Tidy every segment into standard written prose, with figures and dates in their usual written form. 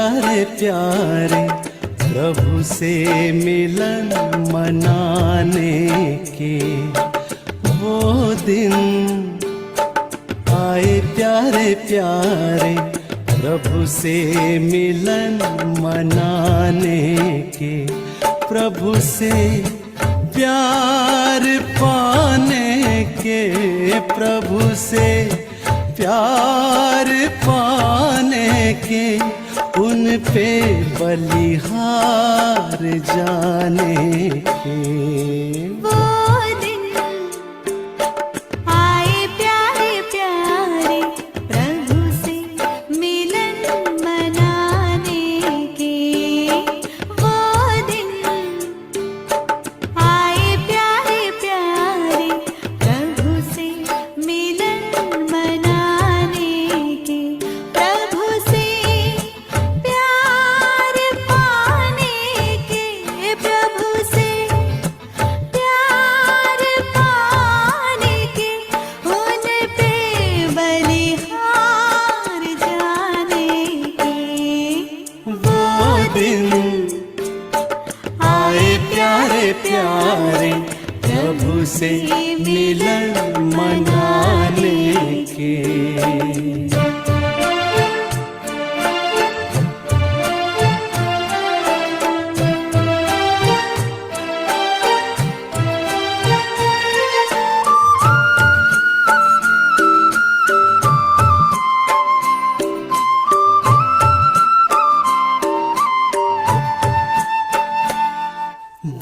प्यारे प्यारे प्रभु से मिलन मनाने के वो दिन आए। प्यारे प्यारे प्रभु से मिलन मनाने के, प्रभु से प्यार पाने के, प्रभु से प्यार पाने के, उन पे बलिहार जाने के। वो दिन आए प्यारे प्यारे प्रभु से मिलन मनाने के। वो दिन आए प्यारे प्यारे प्रभु से मिलन मनाने के, प्रभु से प्यार पाने के, प्रभु से प्यार पाने के, उन पे बलिहार जाने के। वो दिन आए प्यारे प्यारे प्रभु से मिलन मनाने के।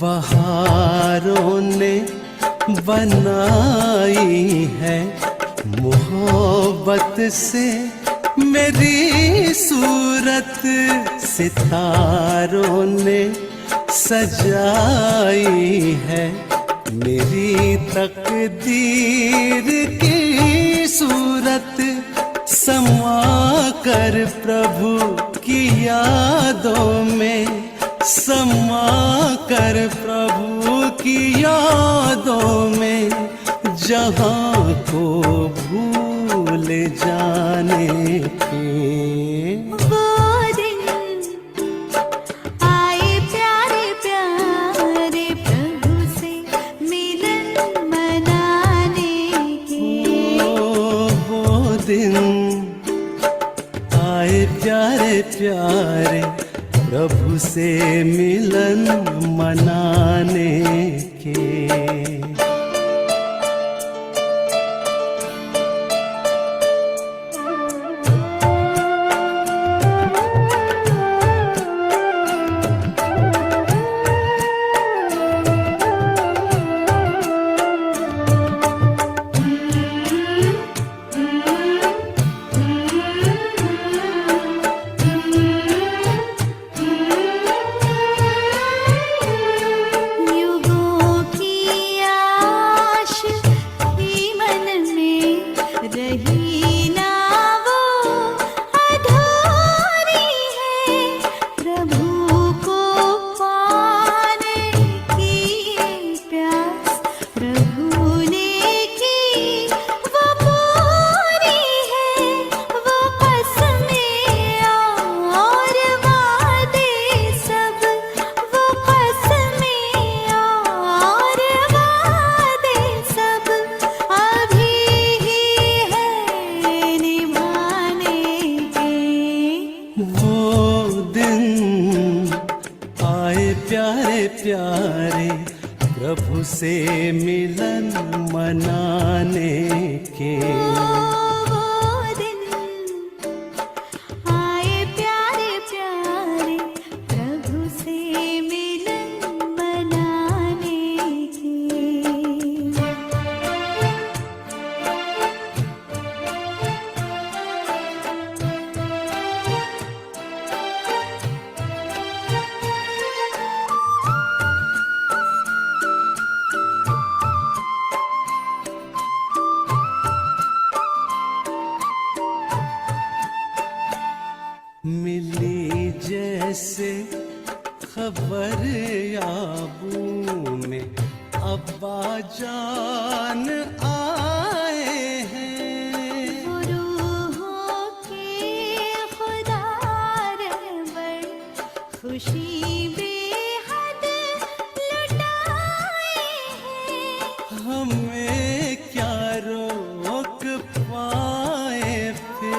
बहारों ने बनाई है मोहब्बत से मेरी सूरत, सितारों ने सजाई है मेरी तकदीर की सूरत। समा कर प्रभु की यादों में, समा कर प्रभु की यादों में, जहां को भूल जाने के। वो दिन आए प्यारे प्यारे प्रभु से मिलन मनाने के। वो दिन आए प्यारे प्यारे प्रभु से मिलन मनाने के। युगों की आश ही मन में रही ना वो अधूरी है, प्रभु को पाने की प्यास प्रभु ने की वो पूरी है। वो कसमें और वादे सब, वो कसमें और वादे सब अभी ही है निभाने के। वो दिन आए प्यारे प्यारे प्रभु से मिलन मनाने के। वो दिन आए प्यारे प्यारे प्रभु से मिलन मनाने के। मिली जैसे खबर याबू में अब्बा जान आए हैं। रूहों के खुदा खुशी बेहद लुटाए हैं। हमें क्या रोक पाए फिर,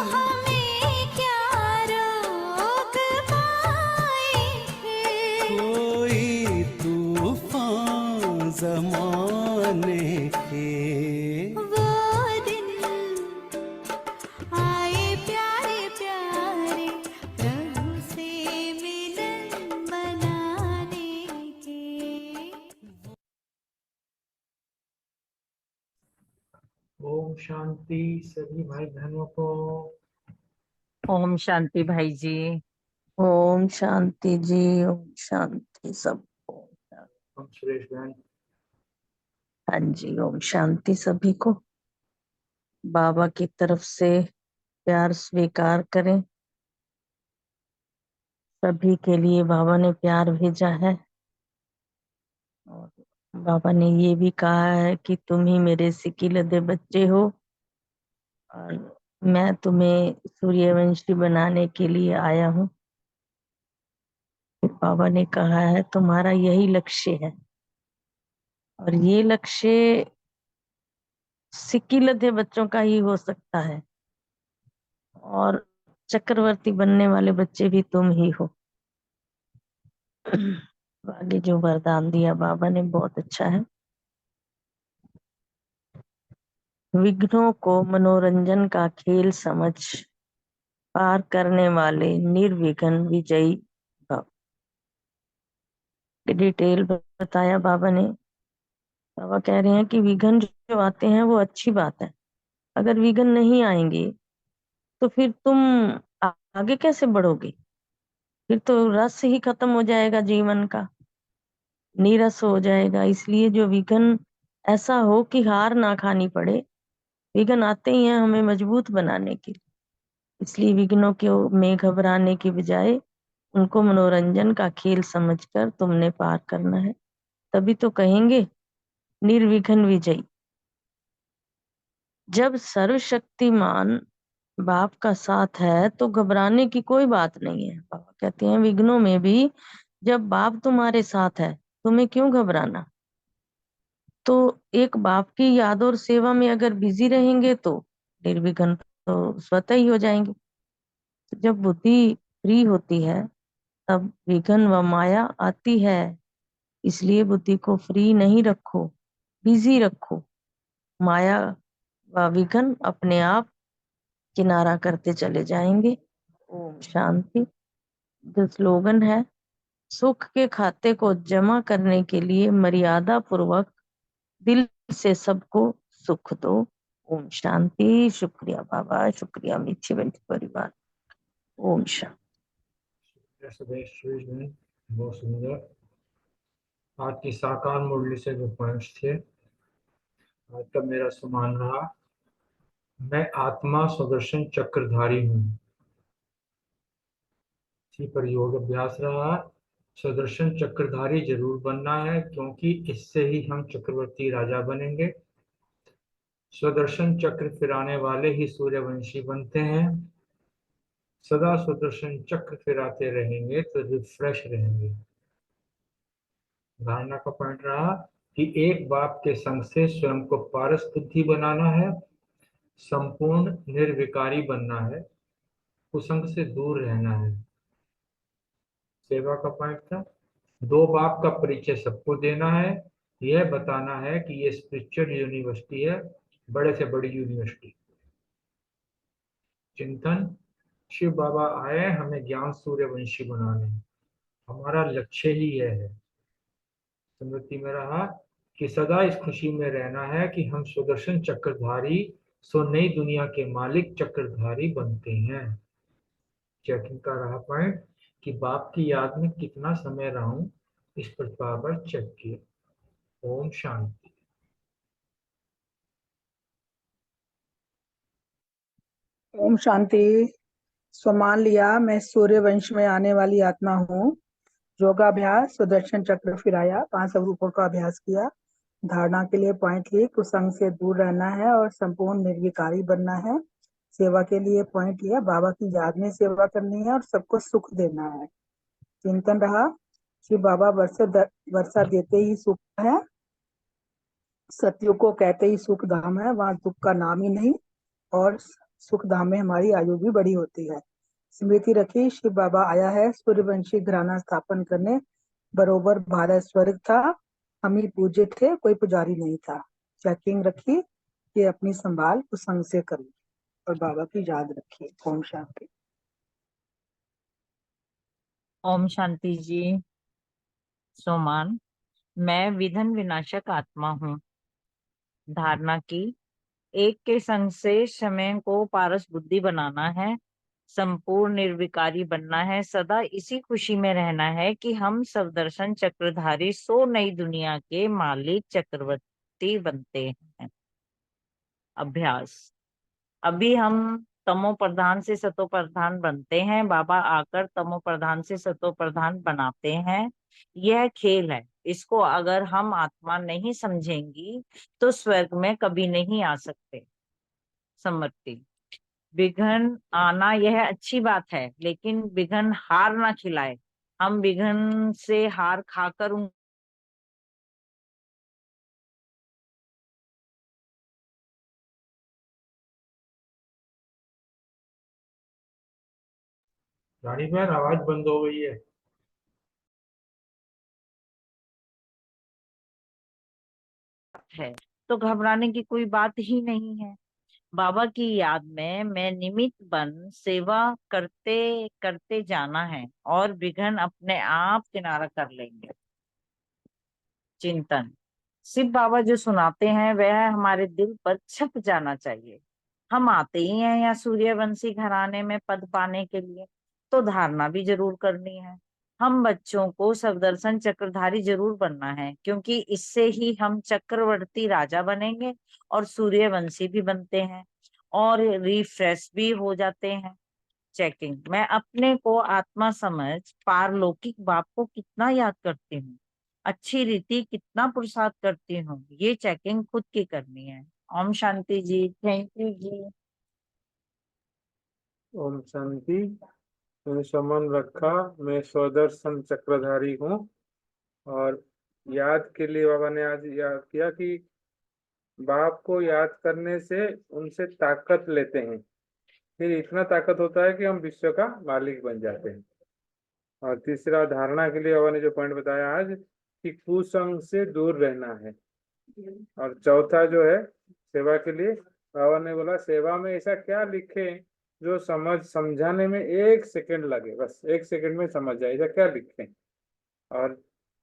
हमें क्या रोक पाए फिर। कोई तूफान जमाने के। वो दिन आए प्यारे प्यारे प्रभु से मिलन मनाने के। ओम शांति सभी भाई बहनों को। ओम शांति भाई जी। ओम शांति जी। ओम शांति सबको। हम सुरेश बहन। हाँ जी, ओम शांति सभी को। बाबा की तरफ से प्यार स्वीकार करें। सभी के लिए बाबा ने प्यार भेजा है और बाबा ने ये भी कहा है कि तुम ही मेरे सिकीलधे बच्चे हो और मैं तुम्हें सूर्यवंशी बनाने के लिए आया हूँ। बाबा ने कहा है तुम्हारा यही लक्ष्य है और ये लक्ष्य सिकीलधे बच्चों का ही हो सकता है और चक्रवर्ती बनने वाले बच्चे भी तुम ही हो। आगे जो वरदान दिया बाबा ने बहुत अच्छा है। विघ्नों को मनोरंजन का खेल समझ पार करने वाले निर्विघ्न विजयी भव। डिटेल बताया बाबा ने। बाबा कह रहे हैं कि विघ्न जो आते हैं वो अच्छी बात है। अगर विघ्न नहीं आएंगे तो फिर तुम आगे कैसे बढ़ोगे? फिर तो रस ही खत्म हो जाएगा, जीवन का नीरस हो जाएगा। इसलिए जो विघ्न ऐसा हो कि हार ना खानी पड़े, विघ्न आते ही हैं हमें मजबूत बनाने के लिए। इसलिए विघ्नों के में घबराने की बजाय उनको मनोरंजन का खेल समझकर तुमने पार करना है। तभी तो कहेंगे निर्विघ्न विजयी। जब सर्वशक्तिमान बाप का साथ है तो घबराने की कोई बात नहीं है। बाबा कहते हैं विघ्नों में भी जब बाप तुम्हारे साथ है तुम्हें क्यों घबराना। तो एक बाप की याद और सेवा में अगर बिजी रहेंगे तो निर्विघ्न तो स्वतः ही हो जाएंगे। तो जब बुद्धि फ्री होती है तब विघ्न व माया आती है। इसलिए बुद्धि को फ्री नहीं रखो, बिजी रखो। माया व विघ्न अपने आप किनारा करते चले जाएंगे। ओम शांति। जो स्लोगन है, सुख के खाते को जमा करने के लिए मर्यादा पूर्वक दिल से सबको सुख दो। ओम शांति। शुक्रिया बाबा, शुक्रिया मीठी बंटी परिवार। ओम शांति। सुरेश बहन बहुत सुंदर। आज की साकार मुरली से जो पॉइंट्स थे, आज का मेरा समान रहा। मैं आत्मा सुदर्शन चक्रधारी हूँ। इसी पर योग अभ्यास रहा। सुदर्शन चक्रधारी जरूर बनना है क्योंकि इससे ही हम चक्रवर्ती राजा बनेंगे। सुदर्शन चक्र फिराने वाले ही सूर्यवंशी बनते हैं। सदा सुदर्शन चक्र फिराते रहेंगे तो रिफ्रेश रहेंगे। धारणा का पॉइंट रहा कि एक बाप के संग से स्वयं को पारस बुद्धि बनाना है, संपूर्ण निर्विकारी बनना है, कुसंग से दूर रहना है। सेवा का पॉइंट था, दो बाप का परिचय सबको देना है, यह बताना है कि ये स्पिरिचुअल यूनिवर्सिटी है, बड़े से बड़ी यूनिवर्सिटी। चिंतन, शिव बाबा आए हमें ज्ञान सूर्यवंशी बनाने, हमारा लक्ष्य ही यह है। स्मृति में रहा कि सदा इस खुशी में रहना है कि हम सुदर्शन चक्रधारी सो नई दुनिया के मालिक चक्रधारी बनते हैं। चेकिंग का रहा पॉइंट कि बाप की याद में कितना समय रहा हूं, इस पर बार चेक किया। ओम शांति। ओम शांति। स्वमान लिया, मैं सूर्य वंश में आने वाली आत्मा हूँ। योगाभ्यास, सुदर्शन चक्र फिराया, 5 स्वरूपों का अभ्यास किया। धारणा के लिए पॉइंट लिए, कुसंग से दूर रहना है और संपूर्ण निर्विकारी बनना है। सेवा के लिए पॉइंट लिया, बाबा की याद में सेवा करनी है और सबको सुख देना है। चिंतन रहा कि बाबा वर्षा देते ही सुख है, सत्युग को कहते ही सुख धाम है, वहां दुख का नाम ही नहीं, और सुख धाम में हमारी आयु भी बड़ी होती है। स्मृति रखी, शिव बाबा आया है सूर्यवंशी घराना स्थापन करने, बरोबर भारत स्वर्ग था, हम ही पूज्य थे, कोई पुजारी नहीं था। चेकिंग रखी कि अपनी संभाल कुसंग से करी, और बाबा की याद रखी। ओम शांति। ओम शांति जी। सोमान, मैं विघ्न विनाशक आत्मा हूँ। धारणा की, एक के संग से समय को पारस बुद्धि बनाना है, संपूर्ण निर्विकारी बनना है, सदा इसी खुशी में रहना है कि हम सब दर्शन चक्रधारी 100 नई दुनिया के मालिक चक्रवर्ती बनते हैं। अभ्यास। अभी हम तमो प्रधान से सतो प्रधान बनते हैं, बाबा आकर तमो प्रधान से सतो प्रधान बनाते हैं। यह खेल है, इसको अगर हम आत्मा नहीं समझेंगी तो स्वर्ग में कभी नहीं आ सकते। सम्मति। विघ्न आना यह अच्छी बात है, लेकिन विघ्न हार ना खिलाए। हम विघ्न से हार खाकर रानी बहन आवाज बंद हो गई है। है तो घबराने की कोई बात ही नहीं है। बाबा की याद में मैं निमित्त बन सेवा करते करते जाना है और विघ्न अपने आप किनारा कर लेंगे। चिंतन। शिव बाबा जो सुनाते हैं वह हमारे दिल पर छप जाना चाहिए। हम आते ही हैं यहाँ सूर्यवंशी घराने में पद पाने के लिए, तो धारणा भी जरूर करनी है। हम बच्चों को सवदर्शन चक्रधारी जरूर बनना है, क्योंकि इससे ही हम चक्रवर्ती राजा बनेंगे और सूर्यवंशी भी बनते हैं और रिफ्रेश भी हो जाते हैं। चेकिंग। मैं अपने को आत्मा समझ पारलौकिक बाप को कितना याद करती हूँ, अच्छी रीति कितना पुरुषार्थ करती हूँ, ये चेकिंग खुद की करनी है। ओम शांति जी। थैंक यू जी। ओम शांति। मैंने समन रखा, मैं स्वदर्शन चक्रधारी हूँ। और याद के लिए बाबा ने आज याद किया कि बाप को याद करने से उनसे ताकत लेते हैं, फिर इतना ताकत होता है कि हम विश्व का मालिक बन जाते हैं। और तीसरा धारणा के लिए बाबा ने जो पॉइंट बताया आज कि कुसंग से दूर रहना है। और चौथा जो है सेवा के लिए, बाबा ने बोला सेवा में ऐसा क्या लिखे जो समझाने में 1 सेकंड लगे, बस 1 सेकंड में समझ जाए, ऐसा क्या लिखे। और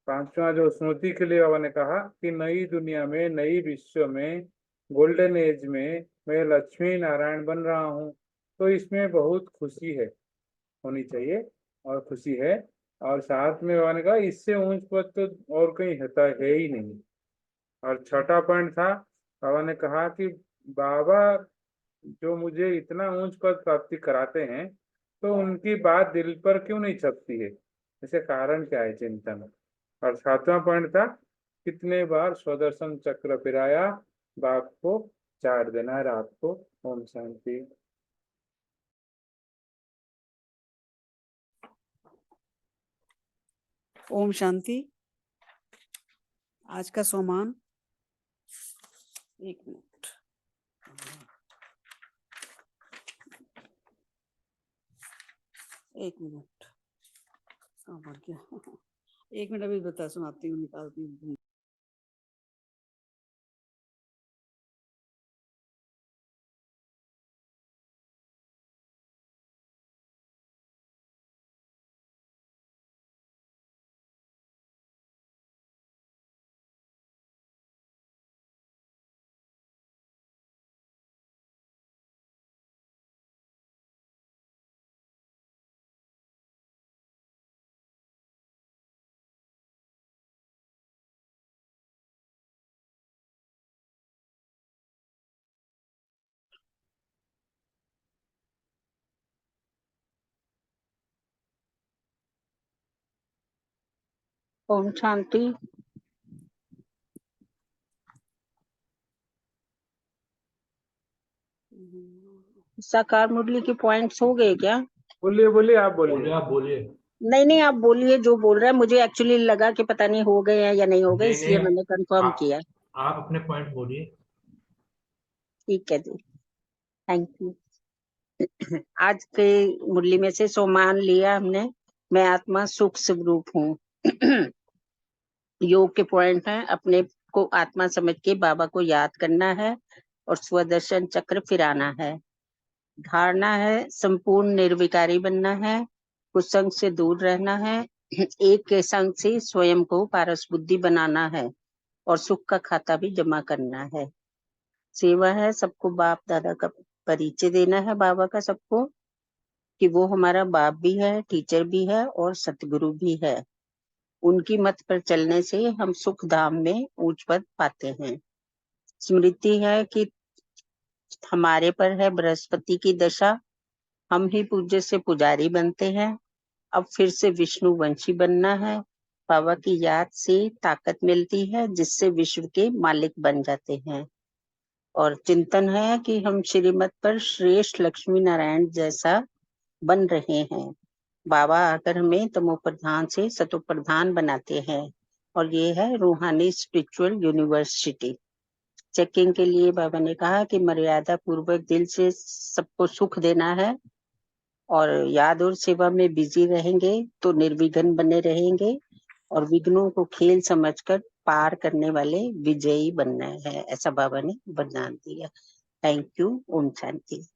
पांचवा जो स्मृति के लिए बाबा ने कहा कि नई दुनिया में, नई विश्व में, गोल्डन एज में मैं लक्ष्मी नारायण बन रहा हूँ, तो इसमें बहुत खुशी है, होनी चाहिए, और खुशी है। और साथ में बाबा ने कहा इससे ऊंच पद तो और कहीं होता है ही नहीं। और छठा पॉइंट था, बाबा ने कहा कि बाबा जो मुझे इतना ऊंच पद प्राप्ति कराते हैं, तो उनकी बात दिल पर क्यों नहीं छपती है, इसका कारण क्या है, चिंतन। और सातवां पॉइंट था, कितने बार स्वदर्शन चक्र फिराया, बाप को चाट देना है रात को। ओम शांति। ओम शांति। आज का सोमान, एक मिनट, कहाँ पड़ गया? एक मिनट अभी बता, सुनाती हूँ, निकालती हूँ। ओम शांति। साकार मुरली के पॉइंट्स हो गए क्या? बोलिए बोलिए, आप बोलिए, आप बोलिए। नहीं नहीं, आप बोलिए जो बोल रहे हैं। मुझे एक्चुअली लगा कि पता नहीं हो गए हैं या नहीं हो गए, नहीं इसलिए नहीं, मैंने कंफर्म आप किया। आप अपने पॉइंट बोलिए। ठीक है जी, थैंक यू। आज के मुरली में से सोमान लिया हमने, मैं आत्मा सुख स्वरूप हूँ। योग के पॉइंट हैं, अपने को आत्मा समझ के बाबा को याद करना है और स्वदर्शन चक्र फिराना है। धारणा है, संपूर्ण निर्विकारी बनना है, कुसंग से दूर रहना है, एक के संग से स्वयं को पारस बुद्धि बनाना है और सुख का खाता भी जमा करना है। सेवा है, सबको बाप दादा का परिचय देना है, बाबा का सबको, कि वो हमारा बाप भी है, टीचर भी है और सतगुरु भी है। उनकी मत पर चलने से हम सुख धाम में ऊंच पद पाते हैं। स्मृति है कि हमारे पर है बृहस्पति की दशा, हम ही पूज्य से पुजारी बनते हैं। अब फिर से विष्णु वंशी बनना है। बाबा की याद से ताकत मिलती है, जिससे विश्व के मालिक बन जाते हैं। और चिंतन है कि हम श्रीमत पर श्रेष्ठ लक्ष्मी नारायण जैसा बन रहे हैं। बाबा आकर हमें तमो प्रधान से सतो प्रधान बनाते हैं, और ये है रूहानी स्पिरिचुअल यूनिवर्सिटी। चेकिंग के लिए बाबा ने कहा कि मर्यादा पूर्वक दिल से सबको सुख देना है, और याद और सेवा में बिजी रहेंगे तो निर्विघ्न बने रहेंगे, और विघ्नों को खेल समझकर पार करने वाले विजयी बनना है, ऐसा बाबा ने वरदान दिया। Thank you. ओम शांति।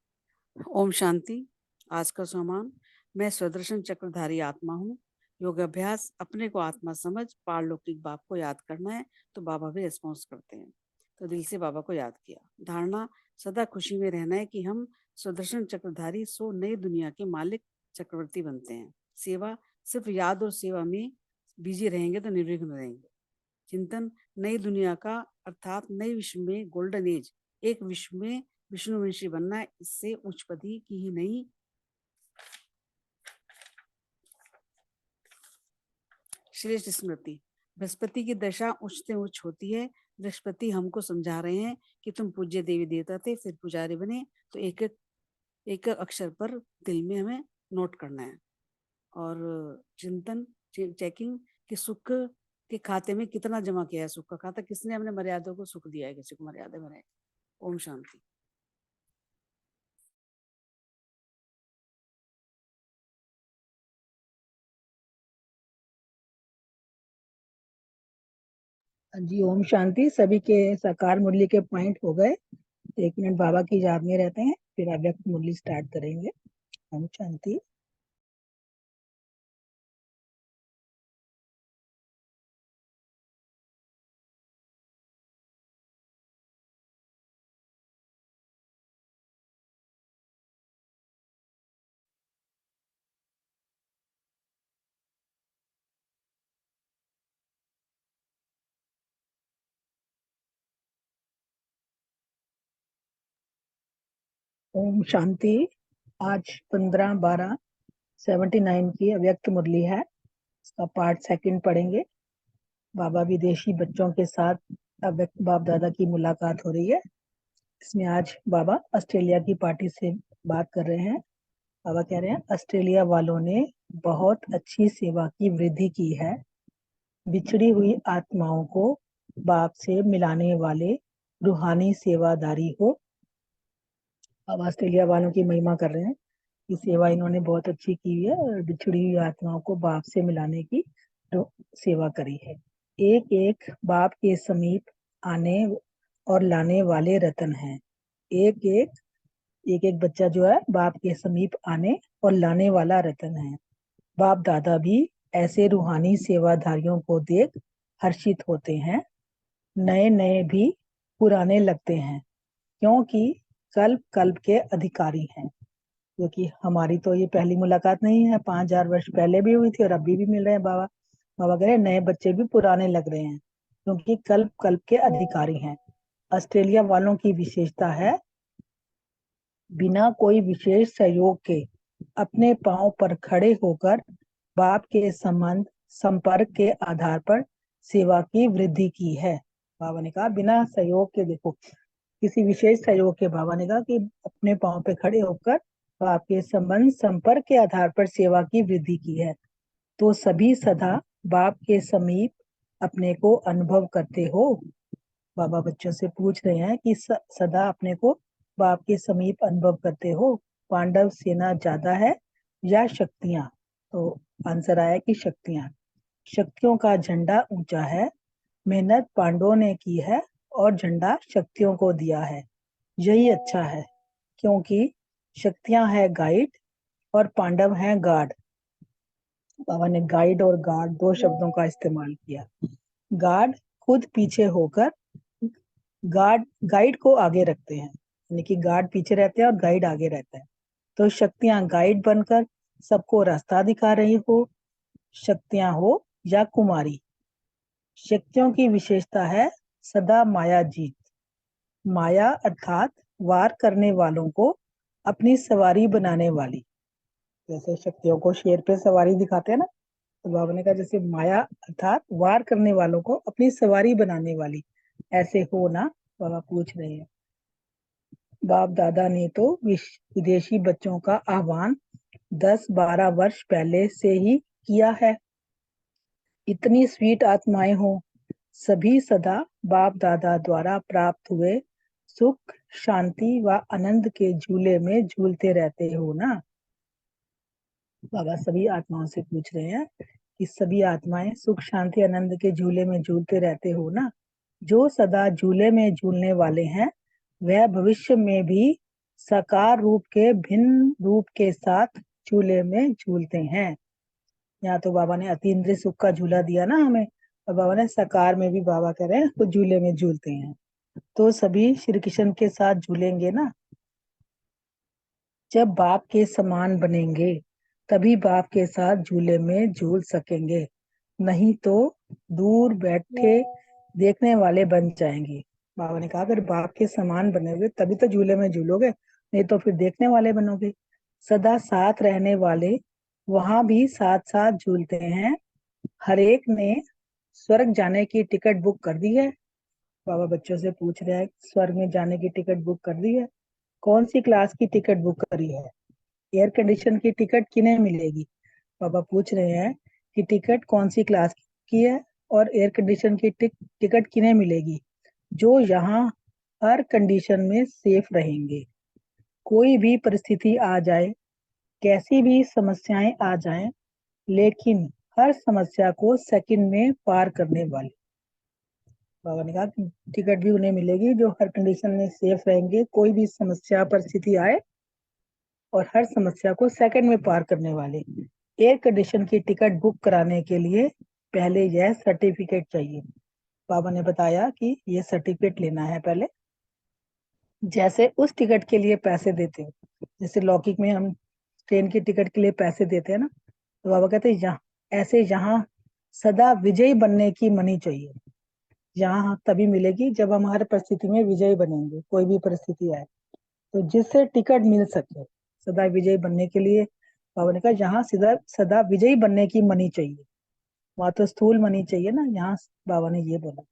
ओम शांति। आज का सम्मान, मैं स्वदर्शन चक्रधारी आत्मा हूँ। योग अभ्यास, अपने को आत्मा समझ पारलौकिक बाप को याद करना है, तो बाबा भी रिस्पॉन्स करते हैं। तो दिल से बाबा को याद किया। धारणा, सदा खुशी में रहना है कि हम स्वदर्शन चक्रधारी सो नई दुनिया के मालिक चक्रवर्ती बनते हैं। सेवा, सिर्फ याद और सेवा में बिजी रहेंगे तो निर्विघ्न रहेंगे। चिंतन, नई दुनिया का अर्थात नई विश्व में गोल्डन एज, एक विश्व में विष्णुवंशी बनना है, इससे उच्च पदी की ही नहीं श्रेष्ठ स्मृति। बृहस्पति की दशा उच्च से उच्च होती है। बृहस्पति हमको समझा रहे हैं कि तुम पूज्य देवी देवता थे, फिर पुजारी बने, तो एक अक्षर पर दिल में हमें नोट करना है। और चिंतन, चेकिंग कि सुख के खाते में कितना जमा किया है। सुख का खाता किसने अपने मर्यादा को सुख दिया है, किसी को मर्यादा में रहे। ओम शांति। जी ओम शांति। सभी के साकार मुरली के पॉइंट हो गए। 1 मिनट बाबा की याद में रहते हैं, फिर अव्यक्त मुरली स्टार्ट करेंगे। ओम शांति। ओम शांति। आज 15/12/79 की अव्यक्त मुरली है। इसका पार्ट सेकंड पढ़ेंगे। बाबा विदेशी बच्चों के साथ अव्यक्त बाप दादा की मुलाकात हो रही है। इसमें आज बाबा ऑस्ट्रेलिया की पार्टी से बात कर रहे हैं। बाबा कह रहे हैं, ऑस्ट्रेलिया वालों ने बहुत अच्छी सेवा की वृद्धि की है। बिछड़ी हुई आत्माओं को बाप से मिलाने वाले रूहानी सेवादारी हो। अब ऑस्ट्रेलिया वालों की महिमा कर रहे हैं कि सेवा इन्होंने बहुत अच्छी की है और बिछड़ी हुई आत्माओं को बाप से मिलाने की सेवा करी है। एक एक बाप के समीप आने और लाने वाले रतन हैं। एक एक बच्चा जो है बाप के समीप आने और लाने वाला रतन है। बाप दादा भी ऐसे रूहानी सेवाधारियों को देख हर्षित होते हैं। नए नए भी पुराने लगते हैं, क्योंकि कल्प कल्प के अधिकारी हैं। क्योंकि हमारी तो ये पहली मुलाकात नहीं है, 5000 वर्ष पहले भी हुई थी और अभी भी मिल रहे हैं बाबा। बाबा कह रहे हैं नए बच्चे भी पुराने लग रहे हैं, क्योंकि कल्प कल्प के अधिकारी हैं। ऑस्ट्रेलिया वालों की विशेषता है बिना कोई विशेष सहयोग के अपने पांव पर खड़े होकर बाप के संबंध संपर्क के आधार पर सेवा की वृद्धि की है। बाबा ने कहा बिना सहयोग के, देखो किसी विशेष सहयोग के, बाबा ने कहा कि अपने पांव पे खड़े होकर बाप के संबंध संपर्क के आधार पर सेवा की वृद्धि की है। तो सभी सदा बाप के समीप अपने को अनुभव करते हो। बाबा बच्चों से पूछ रहे हैं कि सदा अपने को बाप के समीप अनुभव करते हो। पांडव सेना ज्यादा है या शक्तियां? तो आंसर आया कि शक्तियां। शक्तियों का झंडा ऊंचा है, मेहनत पांडवों ने की है और झंडा शक्तियों को दिया है। यही अच्छा है, क्योंकि शक्तियां है गाइड और पांडव हैं गार्ड। बाबा ने गाइड और गार्ड दो शब्दों का इस्तेमाल किया। गार्ड खुद पीछे होकर गार्ड गाइड को आगे रखते हैं, यानी कि गार्ड पीछे रहते हैं और गाइड आगे रहता है। तो शक्तियां गाइड बनकर सबको रास्ता दिखा रही हो, शक्तियां हो या कुमारी। शक्तियों की विशेषता है सदा माया जीत। माया अर्थात वार करने वालों को अपनी सवारी बनाने वाली। जैसे शक्तियों को शेर पे सवारी दिखाते हैं ना, तो बाबा ने कहा जैसे माया अर्थात वार करने वालों को अपनी सवारी बनाने वाली, ऐसे हो ना। बाबा पूछ रहे हैं। बाप दादा ने तो विदेशी बच्चों का आह्वान 10-12 वर्ष पहले से ही किया है। इतनी स्वीट आत्माएं हो, सभी सदा बाप दादा द्वारा प्राप्त हुए सुख शांति व आनंद के झूले में झूलते रहते हो ना। बाबा सभी आत्माओं से पूछ रहे हैं कि सभी आत्माएं सुख शांति आनंद के झूले में झूलते रहते हो ना। जो सदा झूले में झूलने वाले हैं वह भविष्य में भी साकार रूप के भिन्न रूप के साथ झूले में झूलते हैं। यहाँ तो बाबा ने अतीन्द्रिय सुख का झूला दिया ना हमें, और बाबा ने साकार में भी बाबा कह रहे हैं वो झूले में झूलते हैं। तो सभी श्री कृष्ण के साथ झूलेंगे ना। जब बाप के समान बनेंगे तभी बाप के साथ झूले में झूल सकेंगे, नहीं तो दूर बैठे देखने वाले बन जाएंगे। बाबा ने कहा अगर बाप के समान बनेगे तभी तो झूले में झूलोगे, नहीं तो फिर देखने वाले बनोगे। सदा साथ रहने वाले वहां भी साथ साथ झूलते हैं। हर एक ने स्वर्ग जाने की टिकट बुक कर दी है। बाबा बच्चों से पूछ रहे हैं स्वर्ग में जाने की टिकट बुक कर दी है? कौन सी क्लास की टिकट बुक करी है? एयर कंडीशन की टिकट किन्हें मिलेगी? बाबा पूछ रहे हैं कि टिकट कौन सी क्लास की है और एयर कंडीशन की टिकट किन्हें मिलेगी? जो यहाँ हर कंडीशन में सेफ रहेंगे। कोई भी परिस्थिति आ जाए, कैसी भी समस्याएं आ जाएं, लेकिन हर समस्या को सेकंड में पार करने वाले। बाबा ने कहा कि टिकट भी उन्हें मिलेगी जो हर कंडीशन में सेफ रहेंगे, कोई भी समस्या परिस्थिति आए और हर समस्या को सेकंड में पार करने वाले। एयर कंडीशन की टिकट बुक कराने के लिए पहले यह सर्टिफिकेट चाहिए। बाबा ने बताया कि ये सर्टिफिकेट लेना है पहले। जैसे उस टिकट के लिए पैसे देते हो, जैसे लौकिक में हम ट्रेन की टिकट के लिए पैसे देते हैं ना, तो बाबा कहते हैं यहाँ ऐसे यहाँ सदा विजयी बनने की मनी चाहिए। यहाँ तभी मिलेगी जब हम हर परिस्थिति में विजयी बनेंगे, कोई भी परिस्थिति आए तो जिससे टिकट मिल सके। सदा विजयी बनने के लिए बाबा ने कहा यहाँ सदा विजयी बनने की मनी चाहिए। वहां तो स्थूल मनी चाहिए ना, यहाँ बाबा ने ये बोला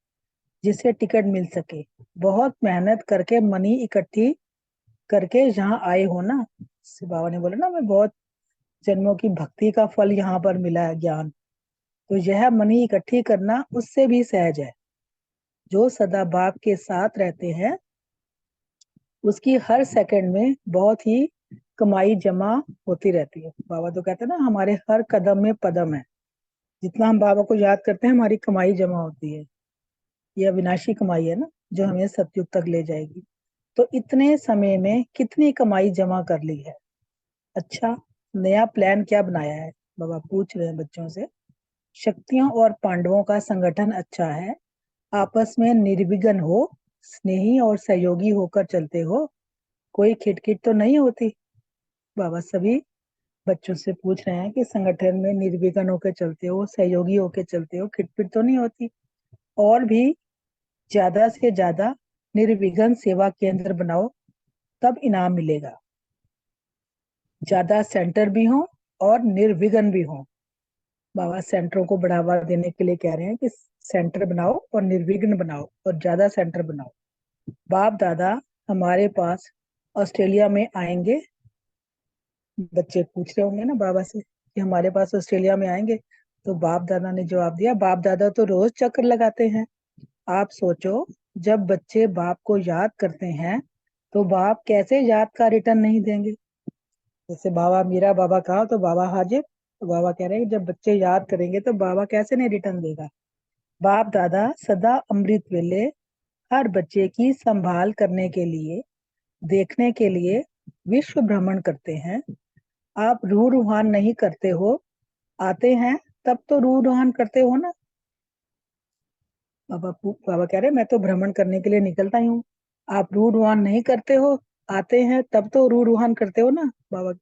जिससे टिकट मिल सके। बहुत मेहनत करके मनी इकट्ठी करके यहाँ आए हो ना। बाबा ने बोला ना मैं बहुत जन्मों की भक्ति का फल यहाँ पर मिला है ज्ञान, तो यह मनी इकट्ठी करना उससे भी सहज है। जो सदा बाप के साथ रहते हैं उसकी हर सेकंड में बहुत ही कमाई जमा होती रहती है। बाबा तो कहते हैं ना हमारे हर कदम में पदम है। जितना हम बाबा को याद करते हैं हमारी कमाई जमा होती है। यह अविनाशी कमाई है ना जो हमें सतयुग तक ले जाएगी। तो इतने समय में कितनी कमाई जमा कर ली है? अच्छा, नया प्लान क्या बनाया है? बाबा पूछ रहे हैं बच्चों से। शक्तियों और पांडवों का संगठन अच्छा है, आपस में निर्विघ्न हो, स्नेही और सहयोगी होकर चलते हो, कोई खिटखिट तो नहीं होती? बाबा सभी बच्चों से पूछ रहे हैं कि संगठन में निर्विघ्न होकर चलते हो, सहयोगी होकर चलते हो, खिटपिट तो नहीं होती? और भी ज्यादा से ज्यादा निर्विघ्न सेवा केंद्र बनाओ, तब इनाम मिलेगा। ज्यादा सेंटर भी हो और निर्विघ्न भी हो। बाबा सेंटरों को बढ़ावा देने के लिए कह रहे हैं कि सेंटर बनाओ और निर्विघ्न बनाओ और ज्यादा सेंटर बनाओ। बाप दादा हमारे पास ऑस्ट्रेलिया में आएंगे। बच्चे पूछ रहे होंगे ना बाबा से कि हमारे पास ऑस्ट्रेलिया में आएंगे, तो बाप दादा ने जवाब दिया, बाप दादा तो रोज चक्र लगाते हैं। आप सोचो, जब बच्चे बाप को याद करते हैं तो बाप कैसे याद का रिटर्न नहीं देंगे। जैसे बाबा मीरा बाबा कहा तो बाबा हाजिर, तो बाबा कह रहे हैं जब बच्चे याद करेंगे तो बाबा कैसे नहीं रिटर्न देगा। बाप दादा सदा अमृत वेले हर बच्चे की संभाल करने के लिए, देखने के लिए विश्व भ्रमण करते हैं। आप रूह रूहान नहीं करते हो, आते हैं तब तो रूह रूहान करते हो ना। बाबा कह रहे मैं तो भ्रमण करने के लिए निकलता ही हूँ, आप रूह रूहान नहीं करते हो, आते हैं तब तो रूह रूहान करते हो ना। बाबा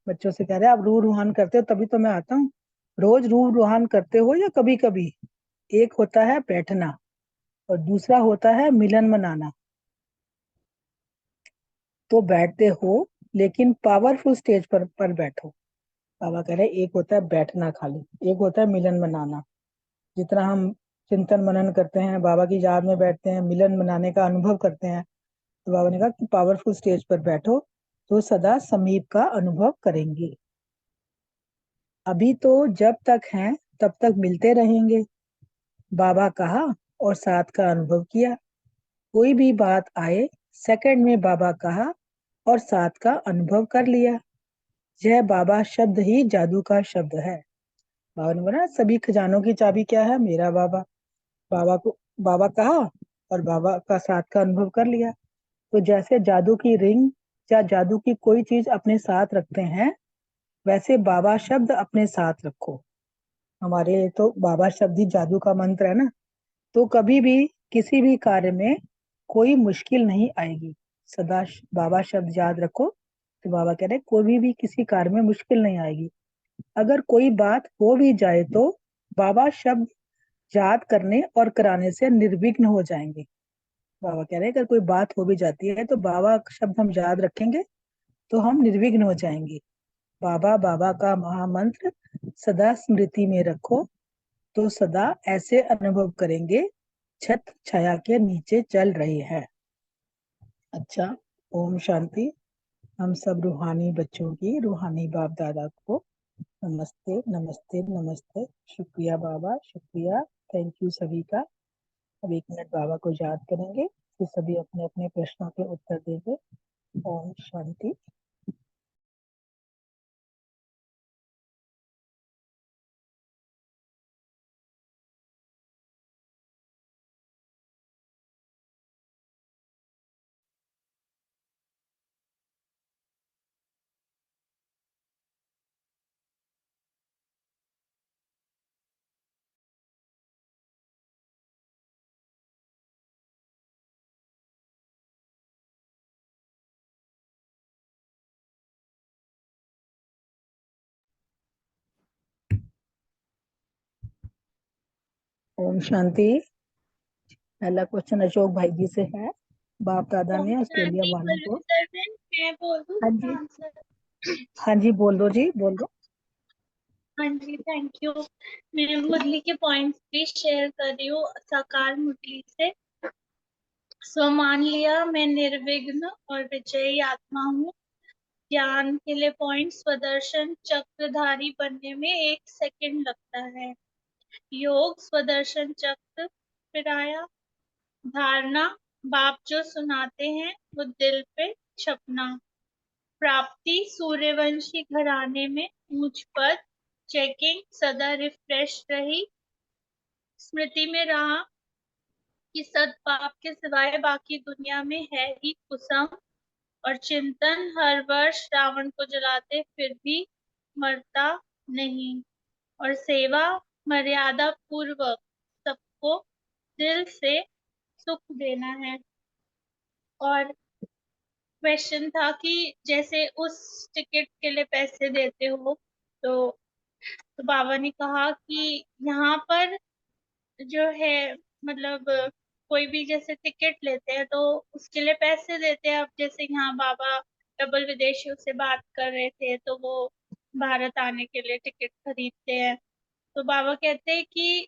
बच्चों से कह रहे आप रूह रूहान करते हो तभी तो मैं आता हूँ। रोज रूह रूहान करते हो या कभी कभी? एक होता है बैठना और दूसरा होता है मिलन मनाना। तो बैठते हो लेकिन पावरफुल स्टेज पर बैठो। बाबा कह रहे एक होता है बैठना खाली, एक होता है मिलन मनाना। जितना हम चिंतन मनन करते हैं, बाबा की याद में बैठते हैं, मिलन मनाने का अनुभव करते हैं, तो बाबा ने कहा कि पावरफुल स्टेज पर बैठो तो सदा समीप का अनुभव करेंगे। अभी तो जब तक हैं तब तक मिलते रहेंगे, बाबा कहा और साथ का अनुभव किया। कोई भी बात आए, सेकंड में बाबा कहा और साथ का अनुभव कर लिया। यह बाबा शब्द ही जादू का शब्द है। बाबा ने बोला सभी खजानों की चाबी क्या है? मेरा बाबा। बाबा को बाबा कहा और बाबा का साथ का अनुभव कर लिया। तो जैसे जादू की रिंग या जादू की कोई चीज अपने साथ रखते हैं, वैसे बाबा शब्द अपने साथ रखो। हमारे लिए तो बाबा शब्द ही जादू का मंत्र है ना। तो कभी भी किसी भी कार्य में कोई मुश्किल नहीं आएगी। सदा बाबा शब्द याद रखो। तो बाबा कह रहे कोई भी किसी कार्य में मुश्किल नहीं आएगी। अगर कोई बात हो भी जाए तो बाबा शब्द याद करने और कराने से निर्विघ्न हो जाएंगे। बाबा कह रहे हैं अगर कोई बात हो भी जाती है तो बाबा शब्द हम याद रखेंगे तो हम निर्विघ्न हो जाएंगे। बाबा बाबा का महामंत्र सदा स्मृति में रखो तो सदा ऐसे अनुभव करेंगे छत छाया के नीचे चल रही है। अच्छा, ओम शांति। हम सब रूहानी बच्चों की रूहानी बाप दादा को नमस्ते नमस्ते नमस्ते। शुक्रिया बाबा, शुक्रिया, थैंक यू सभी का। अब 1 मिनट बाबा को याद करेंगे, फिर सभी अपने अपने प्रश्नों के उत्तर देंगे। ओम शांति। ओम शांति। पहला क्वेश्चन अशोक भाई जी से है। बाप दादा ने ऑस्ट्रेलिया वालों को। मैं बोल दूं हाँ इसका जी, आंसर? हाँ जी, बोल दो जी, बोल दो। हाँ जी, थैंक यू। मैं मुरली के पॉइंट्स भी शेयर कर रही हूँ साकार मुरली से। सो मान लिया मैं निर्विघ्न और विजयी आत्मा हूँ। ज्ञान के लिए पॉइंट, स्वदर्शन चक्रधारी बनने में 1 सेकंड लगता है। योग स्वदर्शन चक्र फिर आया। धारणा, बाप जो सुनाते हैं वो दिल पे छपना। प्राप्ति, सूर्यवंशी घराने में मुझ पर चेकिंग सदा रिफ्रेश रही। स्मृति में रहा कि सद्भाव के सिवाय बाकी दुनिया में है ही कुसम। और चिंतन, हर वर्ष रावण को जलाते फिर भी मरता नहीं। और सेवा, मर्यादा पूर्वक सबको दिल से सुख देना है। और क्वेश्चन था कि जैसे उस टिकट के लिए पैसे देते हो तो बाबा ने कहा कि यहाँ पर जो है मतलब कोई भी जैसे टिकट लेते हैं तो उसके लिए पैसे देते हैं। अब जैसे यहाँ बाबा डबल विदेशियों से बात कर रहे थे तो वो भारत आने के लिए टिकट खरीदते हैं। तो बाबा कहते हैं कि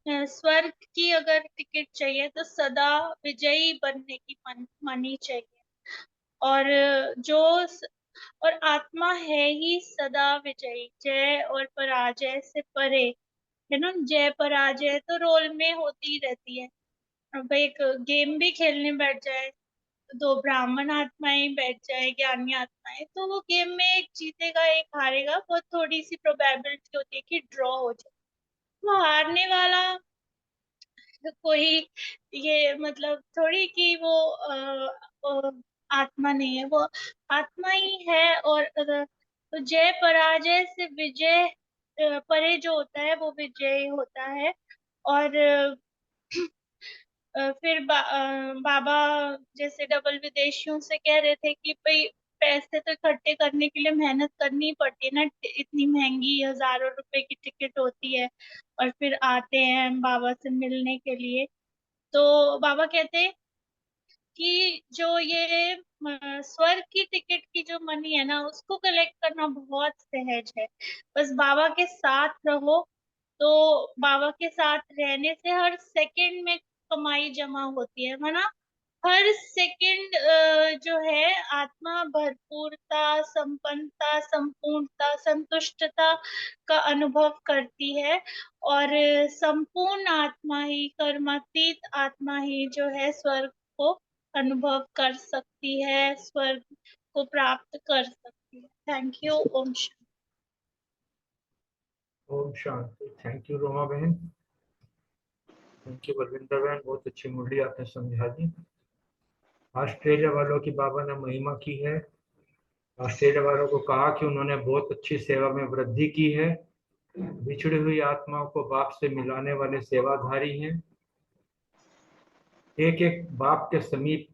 स्वर्ग की अगर टिकट चाहिए तो सदा विजयी बनने की मनी चाहिए। और जो और आत्मा है ही सदा विजयी, जय और पराजय से परे, है ना। जय पराजय तो रोल में होती ही रहती है। अब एक गेम भी खेलने बैठ जाए, दो ब्राह्मण आत्माएं बैठ जाए, ज्ञानी आत्माएं, तो वो गेम में एक जीतेगा एक हारेगा, बहुत थोड़ी सी प्रोबेबिलिटी होती है कि ड्रॉ हो जाए। वो हारने वाला कोई ये मतलब थोड़ी कि वो आत्मा नहीं है, वो आत्मा ही है। और तो जय पराजय से विजय परे जो होता है वो विजय होता है। और फिर बाबा जैसे डबल विदेशियों से कह रहे थे कि भाई पैसे तो इकट्ठे करने के लिए मेहनत करनी पड़ती है ना, इतनी महंगी हजारों रुपए की टिकट होती है, और फिर आते हैं बाबा से मिलने के लिए। तो बाबा कहते हैं कि जो ये स्वर्ग की टिकट की जो मनी है ना, उसको कलेक्ट करना बहुत सहज है। बस बाबा के साथ रहो, तो बाबा के साथ रहने से हर सेकंड में कमाई जमा होती है ना। हर सेकंड जो है आत्मा भरपूरता, संपन्नता, संपूर्णता, संतुष्टता का अनुभव करती है। और संपूर्ण आत्मा ही, कर्मातीत आत्मा ही जो है स्वर्ग को अनुभव कर सकती है, स्वर्ग को प्राप्त कर सकती है। Thank you. ओम शांति। ओम शांति। थैंक यू रोमा बहन, थैंक यू बलविंदर बहन, बहुत अच्छी मुरली आपने समझा दी। ऑस्ट्रेलिया वालों की बाबा ने महिमा की है। ऑस्ट्रेलिया वालों को कहा कि उन्होंने बहुत अच्छी सेवा में वृद्धि की है, बिछड़ी हुई आत्माओं को बाप से मिलाने वाले सेवाधारी हैं। एक एक बाप के समीप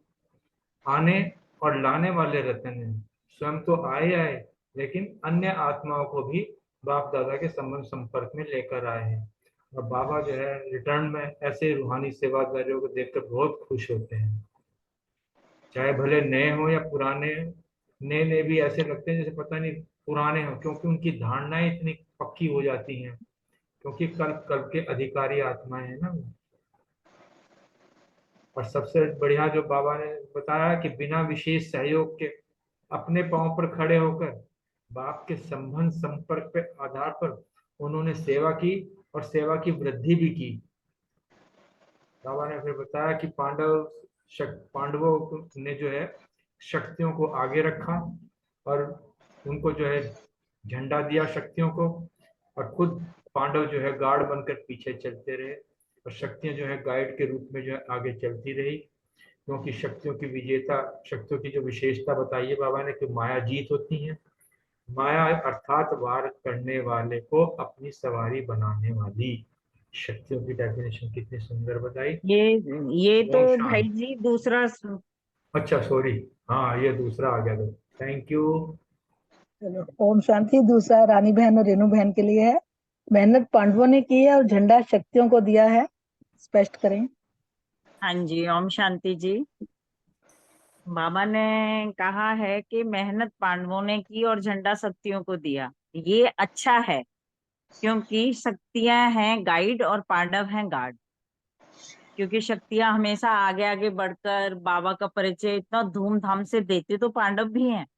आने और लाने वाले रतन हैं। स्वयं तो आए लेकिन अन्य आत्माओं को भी बाप दादा के संबंध संपर्क में लेकर आए हैं। और बाबा जो है रिटर्न में ऐसे रूहानी सेवादारियों को देखकर बहुत खुश होते हैं, चाहे भले नए हो या पुराने। नए नए भी ऐसे लगते हैं जैसे पता नहीं पुराने हो, क्योंकि उनकी धारणाएं इतनी पक्की हो जाती हैं, क्योंकि कल्प कल्प के अधिकारी आत्माएं हैं ना। और सबसे बढ़िया जो बाबा ने बताया कि बिना विशेष सहयोग के अपने पांव पर खड़े होकर बाप के संबंध संपर्क पे आधार पर उन्होंने सेवा की और सेवा की वृद्धि भी की। बाबा ने फिर बताया कि पांडवों ने जो है शक्तियों को आगे रखा और उनको जो है झंडा दिया शक्तियों को, और खुद पांडव जो है गार्ड बनकर पीछे चलते रहे, और शक्तियां जो है गाइड के रूप में जो है आगे चलती रही। क्योंकि शक्तियों की विजेता, शक्तियों की जो विशेषता बताई है बाबा ने कि माया जीत होती है। माया अर्थात वार करने वाले को अपनी सवारी बनाने वाली। शक्तियों की डेफिनेशन कितनी सुंदर बताई। ये तो ओम भाई शांति। जी दूसरा अच्छा सॉरी, हाँ ये दूसरा आ गया। तो थैंक यू। चलो ओम शांति। दूसरा रानी बहन और रेणु बहन के लिए है। मेहनत पांडवों ने की है और झंडा शक्तियों को दिया है, स्पष्ट करें। हाँ जी, ओम शांति जी। बाबा ने कहा है कि मेहनत पांडवों ने की और झंडा शक्तियों को दिया। ये अच्छा है, क्योंकि शक्तियां हैं गाइड और पांडव हैं गार्ड। क्योंकि शक्तियां हमेशा आगे आगे बढ़कर बाबा का परिचय इतना धूमधाम से देते तो पांडव भी हैं,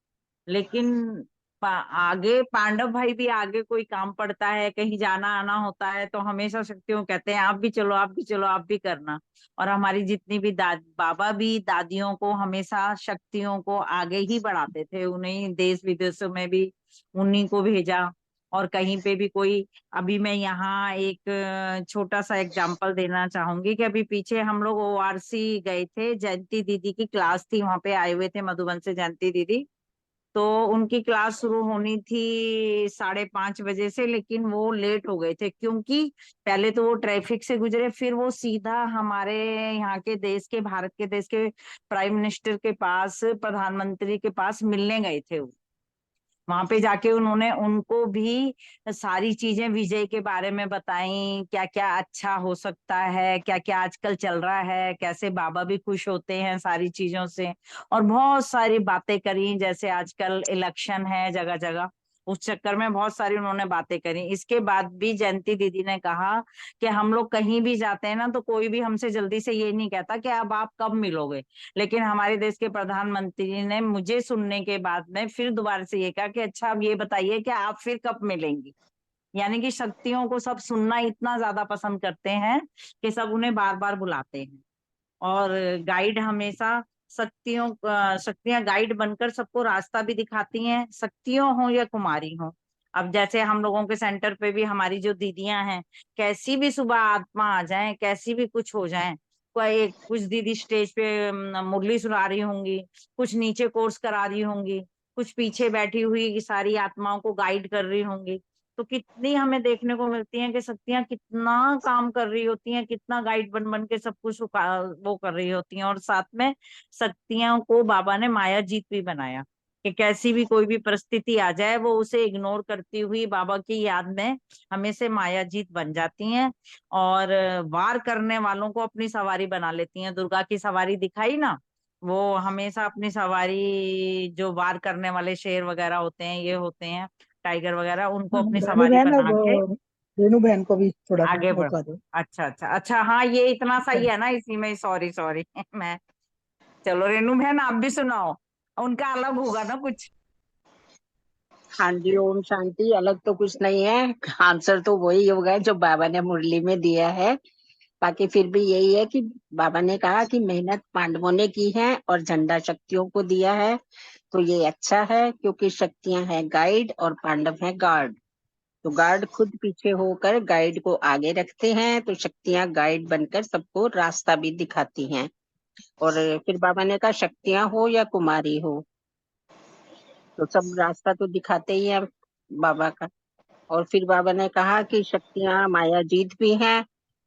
लेकिन आगे पांडव भाई भी आगे कोई काम पड़ता है, कहीं जाना आना होता है, तो हमेशा शक्तियों कहते हैं आप भी चलो, आप भी चलो, आप भी करना। और हमारी जितनी भी बाबा भी दादियों को हमेशा शक्तियों को आगे ही बढ़ाते थे, उन्हें देश विदेशों में भी उन्हीं को भेजा। और कहीं पे भी कोई, अभी मैं यहाँ एक छोटा सा एग्जांपल देना चाहूंगी कि अभी पीछे हम लोग ओआरसी गए थे, जयंती दीदी की क्लास थी, वहां पे आए हुए थे मधुबन से जयंती दीदी। तो उनकी क्लास शुरू होनी थी 5:30 बजे से, लेकिन वो लेट हो गए थे, क्योंकि पहले तो वो ट्रैफिक से गुजरे, फिर वो सीधा हमारे यहाँ के देश के, भारत के देश के प्राइम मिनिस्टर के पास, प्रधानमंत्री के पास मिलने गए थे। वहां पे जाके उन्होंने उनको भी सारी चीजें विजय के बारे में बताई, क्या क्या अच्छा हो सकता है, क्या क्या आजकल चल रहा है, कैसे बाबा भी खुश होते हैं सारी चीजों से। और बहुत सारी बातें करी, जैसे आजकल इलेक्शन है जगह जगह, उस चक्कर में बहुत सारी उन्होंने बातें करी। इसके बाद भी जयंती दीदी ने कहा कि हम लोग कहीं भी जाते हैं ना तो कोई भी हमसे जल्दी से ये नहीं कहता कि अब आप कब मिलोगे, लेकिन हमारे देश के प्रधानमंत्री ने मुझे सुनने के बाद में फिर दोबारा से ये कहा कि अच्छा अब ये बताइए कि आप फिर कब मिलेंगी। यानी कि शक्तियों को सब सुनना इतना ज्यादा पसंद करते हैं कि सब उन्हें बार बार बुलाते हैं। और गाइड हमेशा शक्तियां गाइड बनकर सबको रास्ता भी दिखाती हैं, शक्तियों हो या कुमारी हो। अब जैसे हम लोगों के सेंटर पे भी हमारी जो दीदियां हैं, कैसी भी सुबह आत्मा आ जाए, कैसी भी कुछ हो जाए, कोई कुछ दीदी स्टेज पे मुरली सुना रही होंगी, कुछ नीचे कोर्स करा रही होंगी, कुछ पीछे बैठी हुई सारी आत्माओं को गाइड कर रही होंगी। तो कितनी हमें देखने को मिलती है कि शक्तियां कितना काम कर रही होती हैं, कितना गाइड बन बन के सब कुछ वो कर रही होती हैं। और साथ में शक्तियों को बाबा ने माया जीत भी बनाया कि कैसी भी कोई भी परिस्थिति आ जाए वो उसे इग्नोर करती हुई बाबा की याद में हमेशा माया जीत बन जाती हैं और वार करने वालों को अपनी सवारी बना लेती हैं। दुर्गा की सवारी दिखाई ना, वो हमेशा अपनी सवारी, जो वार करने वाले शेर वगैरह होते हैं, ये होते हैं टाइगर वगैरह, उनको अपनी रानी सवारी बहन और बना के रेनू बहन को भी थोड़ा सा आगे बढ़। मौका दो। अच्छा अच्छा अच्छा, हाँ ये इतना सही है ना, इसी में सॉरी सॉरी मैं, चलो रेनू बहन आप भी सुनाओ, उनका अलग होगा ना कुछ। हाँ जी, ओम शांति। अलग तो कुछ नहीं है, आंसर तो वही होगा जो बाबा ने मुरली में दिया है। बाकी फिर भी यही है कि बाबा ने कहा कि मेहनत पांडवों ने की है और झंडा शक्तियों को दिया है, तो ये अच्छा है क्योंकि शक्तियां हैं गाइड और पांडव हैं गार्ड। तो गार्ड खुद पीछे होकर गाइड को आगे रखते हैं, तो शक्तियां गाइड बनकर सबको रास्ता भी दिखाती हैं। और फिर बाबा ने कहा शक्तियां हो या कुमारी हो, तो सब रास्ता तो दिखाते ही है बाबा का। और फिर बाबा ने कहा कि शक्तियां माया जीत भी हैं,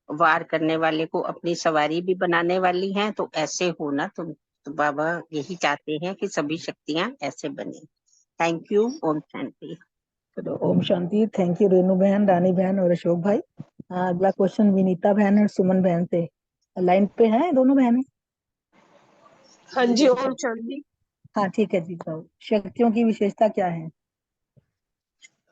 वार करने वाले को अपनी सवारी भी बनाने वाली हैं, तो ऐसे हो ना तुम। तो बाबा यही चाहते हैं कि सभी शक्तियां ऐसे बने। Thank you. ओम शांति। चलो ओम शांति। थैंक यू रेनू बहन, रानी बहन और अशोक भाई। अगला क्वेश्चन विनीता बहन और सुमन बहन से। लाइन पे हैं दोनों बहनें? हाँ जी, ओम शांति। हाँ ठीक है जी, तो शक्तियों की विशेषता क्या है?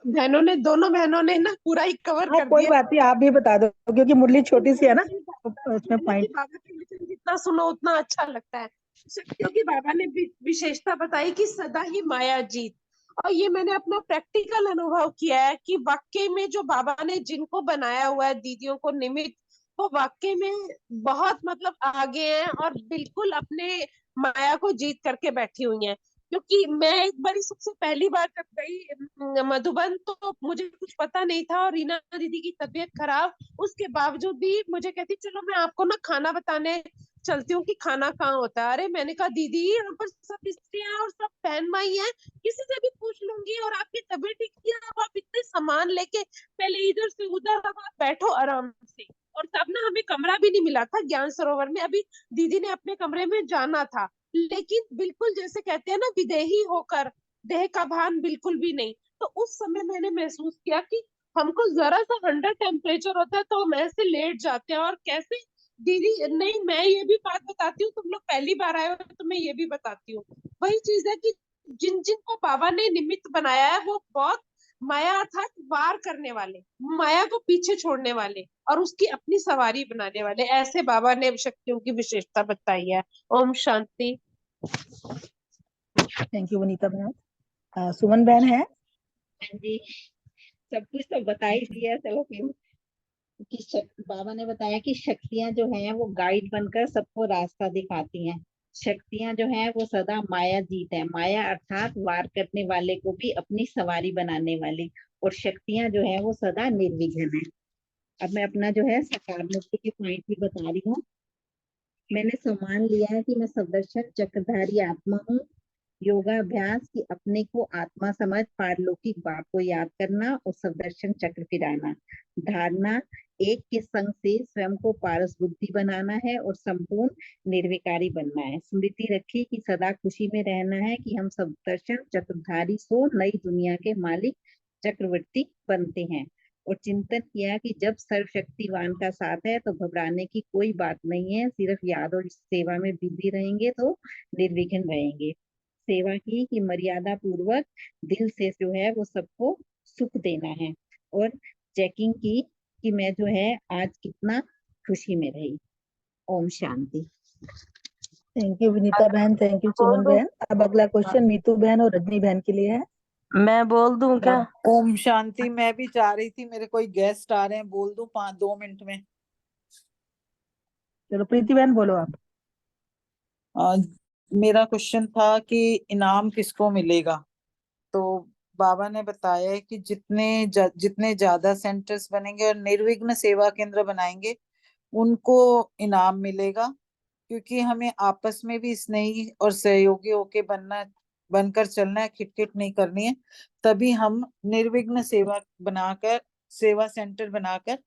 दोनों बहनों ने ना पूरा ही कवर हाँ कर कोई दिया। बात नहीं, आप भी बता दो क्योंकि मुरली छोटी सी है ना, तो उसमें कि पॉइंट। बाबा के वचन जितना सुनो उतना अच्छा लगता है। शक्तियों की बाबा ने विशेषता बताई कि सदा ही माया जीत। और ये मैंने अपना प्रैक्टिकल अनुभव किया है कि वाकई में जो बाबा ने जिनको बनाया हुआ है दीदियों को निमित्त, वो वाकई में बहुत मतलब आगे हैं और बिल्कुल अपने माया को जीत करके बैठी हुई हैं। क्योंकि मैं एक बार सबसे पहली बार जब गई मधुबन, तो मुझे कुछ पता नहीं था और रीना दीदी की तबीयत खराब, उसके बावजूद भी मुझे कहती चलो मैं आपको ना खाना बताने चलती हूँ कि खाना कहाँ होता है। अरे मैंने कहा दीदी यहाँ पर सब स्त्रियां और सब बहन माई हैं, किसी से भी पूछ लूंगी, और आपकी तबीयत ठीक नहीं है, अब आप इतने सामान लेके पहले इधर से उधर, अब आप बैठो आराम से। और तब ना हमें कमरा भी नहीं मिला था ज्ञान सरोवर में, अभी दीदी ने अपने कमरे में जाना था, लेकिन बिल्कुल जैसे कहते हैं ना विदेही होकर, देह का भान बिल्कुल भी नहीं। तो उस समय मैंने महसूस किया कि हमको जरा सा 100 टेम्परेचर होता है तो हम ऐसे लेट जाते हैं, और कैसे दीदी नहीं, मैं ये भी बात बताती हूँ, तुम लोग पहली बार आए हो तो मैं ये भी बताती हूँ। वही चीज है कि जिन जिन को बाबा ने निमित्त बनाया है वो बहुत माया अर्थात वार करने वाले, माया को पीछे छोड़ने वाले और उसकी अपनी सवारी बनाने वाले, ऐसे बाबा ने शक्तियों की विशेषता बताई है। ओम शांति। थैंक यू वनीता बहन। सुमन बहन है? हाँ जी, सब कुछ तो बता ही दिया। चलो फिर बाबा ने बताया कि शक्तियां जो हैं वो गाइड बनकर सबको रास्ता दिखाती हैं। शक्तियां जो हैं वो सदा माया जीत है, माया अर्थात वार करने वाले को भी अपनी सवारी बनाने वाली। और शक्तियां जो है वो सदा निर्विघ्न है। अब मैं अपना जो है सकार मुक्ति के पॉइंट भी बता रही हूँ। मैंने सम्मान लिया है कि मैं सुदर्शन चक्रधारी आत्मा हूँ। योगाभ्यास की अपने को आत्मा समझ पारलौकिक बाप को याद करना और सुदर्शन चक्र फिराना। धारणा, एक के संग से स्वयं को पारस बुद्धि बनाना है और संपूर्ण निर्विकारी बनना है। स्मृति रखी कि सदा खुशी में रहना है कि हम सुदर्शन चक्रधारी सो नई दुनिया के मालिक चक्रवर्ती बनते हैं। और चिंतन किया कि जब सर्वशक्तिवान का साथ है तो घबराने की कोई बात नहीं है, सिर्फ याद और सेवा में बिजी रहेंगे तो निर्विघ्न रहेंगे। सेवा की कि मर्यादा पूर्वक दिल से जो है वो सबको सुख देना है, और चेकिंग की कि मैं जो है आज कितना खुशी में रही। ओम शांति। थैंक यू विनीता बहन, थैंक यू बोल सुमन दूं? बहन। अब अगला क्वेश्चन नीतू बहन और रजनी बहन के लिए है। मैं बोल दूं क्या? ओम शांति। मैं भी चाह रही थी, मेरे कोई गेस्ट आ रहे हैं, बोल दूं 2 मिनट में। चलो प्रीति बहन बोलो आप। अ, मेरा क्वेश्चन था कि इनाम किसको मिलेगा। तो बाबा ने बताया है कि जितने ज्यादा सेंटर्स बनेंगे और निर्विघ्न सेवा केंद्र बनाएंगे उनको इनाम मिलेगा, क्योंकि हमें आपस में भी स्नेही और सहयोगी होके बनकर चलना है, खिटखिट नहीं करनी है। तभी हम निर्विघ्न सेवा सेंटर बनाकर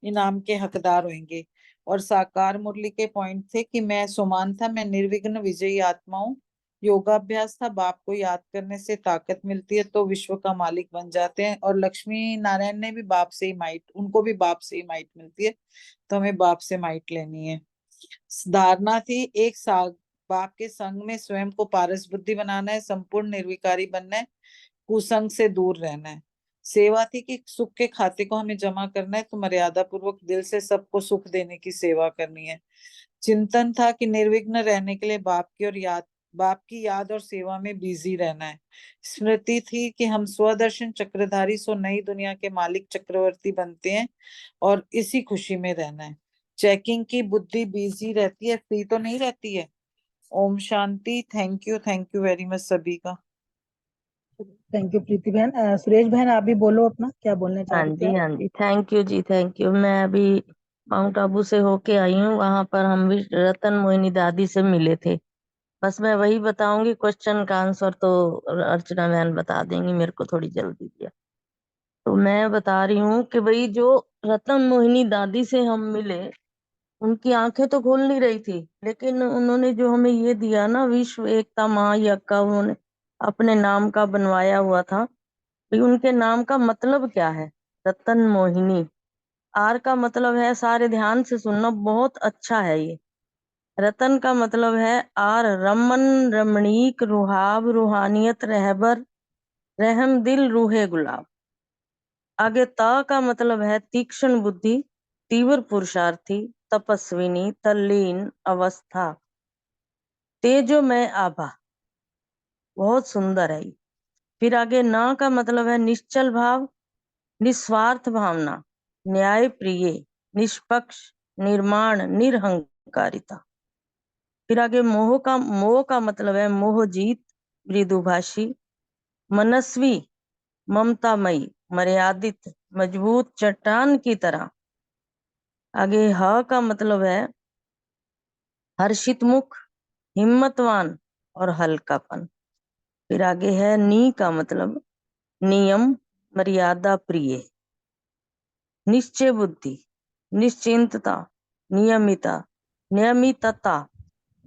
इनाम के हकदार होंगे। और साकार मुरली के पॉइंट थे कि मैं सुमान था, मैं निर्विघ्न विजयी आत्मा हूँ। योगाभ्यास था, बाप को याद करने से ताकत मिलती है तो विश्व का मालिक बन जाते हैं। और लक्ष्मी नारायण ने भी बाप से ही माइट, उनको भी बाप से ही माइट मिलती है, तो हमें बाप से माइट लेनी है। धारणा थी एक साल बाप के संग में स्वयं को पारस बुद्धि बनाना है, संपूर्ण निर्विकारी बनना है, कुसंग से दूर रहना है। सेवा थी कि सुख के खाते को हमें जमा करना है, तो मर्यादा पूर्वक दिल से सबको सुख देने की सेवा करनी है। चिंतन था कि निर्विघ्न रहने के लिए बाप की याद और सेवा में बिजी रहना है। स्मृति थी कि हम स्वदर्शन चक्रधारी सो नई दुनिया के मालिक चक्रवर्ती बनते हैं और इसी खुशी में रहना है। चेकिंग की बुद्धि बिजी रहती है, फ्री तो नहीं रहती है। ओम शांति। थैंक यू वेरी मच सभी का। थैंक यू प्रीति बहन। सुरेश बहन आप भी बोलो अपना, क्या बोलना चाह हाँ रही थी जी, आप। हाँ जी, थैंक यू जी, थैंक यू। मैं अभी माउंट आबू से होके आई हूँ, वहां पर हम भी रतन मोहिनी दादी से मिले थे। बस मैं वही बताऊंगी, क्वेश्चन का आंसर तो अर्चना बहन बता देंगी, मेरे को थोड़ी जल्दी दिया। तो मैं बता रही हूँ कि भाई जो रतन मोहिनी दादी से हम मिले, उनकी आंखें तो खुल नहीं रही थी, लेकिन उन्होंने जो हमें ये दिया ना, विश्व एकता महायज्ञ का उन्होंने अपने नाम का बनवाया हुआ था। भाई उनके नाम का मतलब क्या है? रतन मोहिनी। आर का मतलब है, सारे ध्यान से सुनना, बहुत अच्छा है ये। रतन का मतलब है आर, रमन रमणीक, रुहाब रूहानियत, रहबर रहम दिल, रूहे गुलाब। आगे ता का मतलब है तीक्ष्ण बुद्धि, तीव्र पुरुषार्थी, तपस्विनी, तल्लीन अवस्था, तेजोमय आभा। बहुत सुंदर है ये। फिर आगे ना का मतलब है निश्चल भाव, निस्वार्थ भावना, न्याय प्रिय, निष्पक्ष, निर्माण, निरहंकारिता। फिर आगे मोह का मतलब है मोहजीत, मृदुभाषी, मनस्वी, ममतामयी, मर्यादित, मजबूत चट्टान की तरह। आगे ह का मतलब है हर्षित मुख, हिम्मतवान और हल्कापन। फिर आगे है नी का मतलब नियम, मर्यादा प्रिय, निश्चय बुद्धि, निश्चिंतता, नियमितता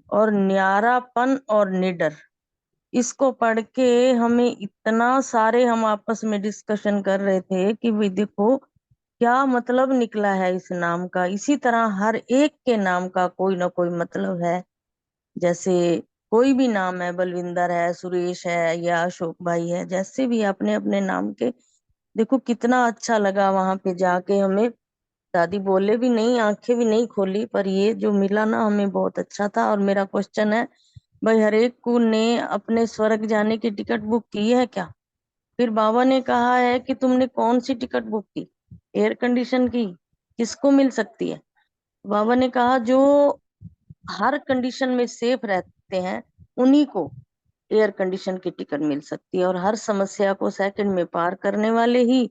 और न्यारापन और निडर। इसको पढ़ के हमें इतना सारे, हम आपस में डिस्कशन कर रहे थे कि भाई देखो क्या मतलब निकला है इस नाम का। इसी तरह हर एक के नाम का कोई ना कोई मतलब है। जैसे कोई भी नाम है, बलविंदर है, सुरेश है या अशोक भाई है, जैसे भी अपने अपने नाम के। देखो कितना अच्छा लगा वहां पे जाके हमें। दादी बोले भी नहीं, आंखें भी नहीं खोली, पर ये जो मिला ना हमें बहुत अच्छा था। और मेरा क्वेश्चन है, भाई हर एक को ने अपने स्वर्ग जाने की टिकट बुक की है क्या? फिर बाबा ने कहा है कि तुमने कौन सी टिकट बुक की? एयर कंडीशन की। किसको मिल सकती है? बाबा ने कहा जो हर कंडीशन में सेफ रहते हैं उन्हीं को एयर कंडीशन की टिकट मिल सकती है, और हर समस्या को सेकंड में पार करने वाले ही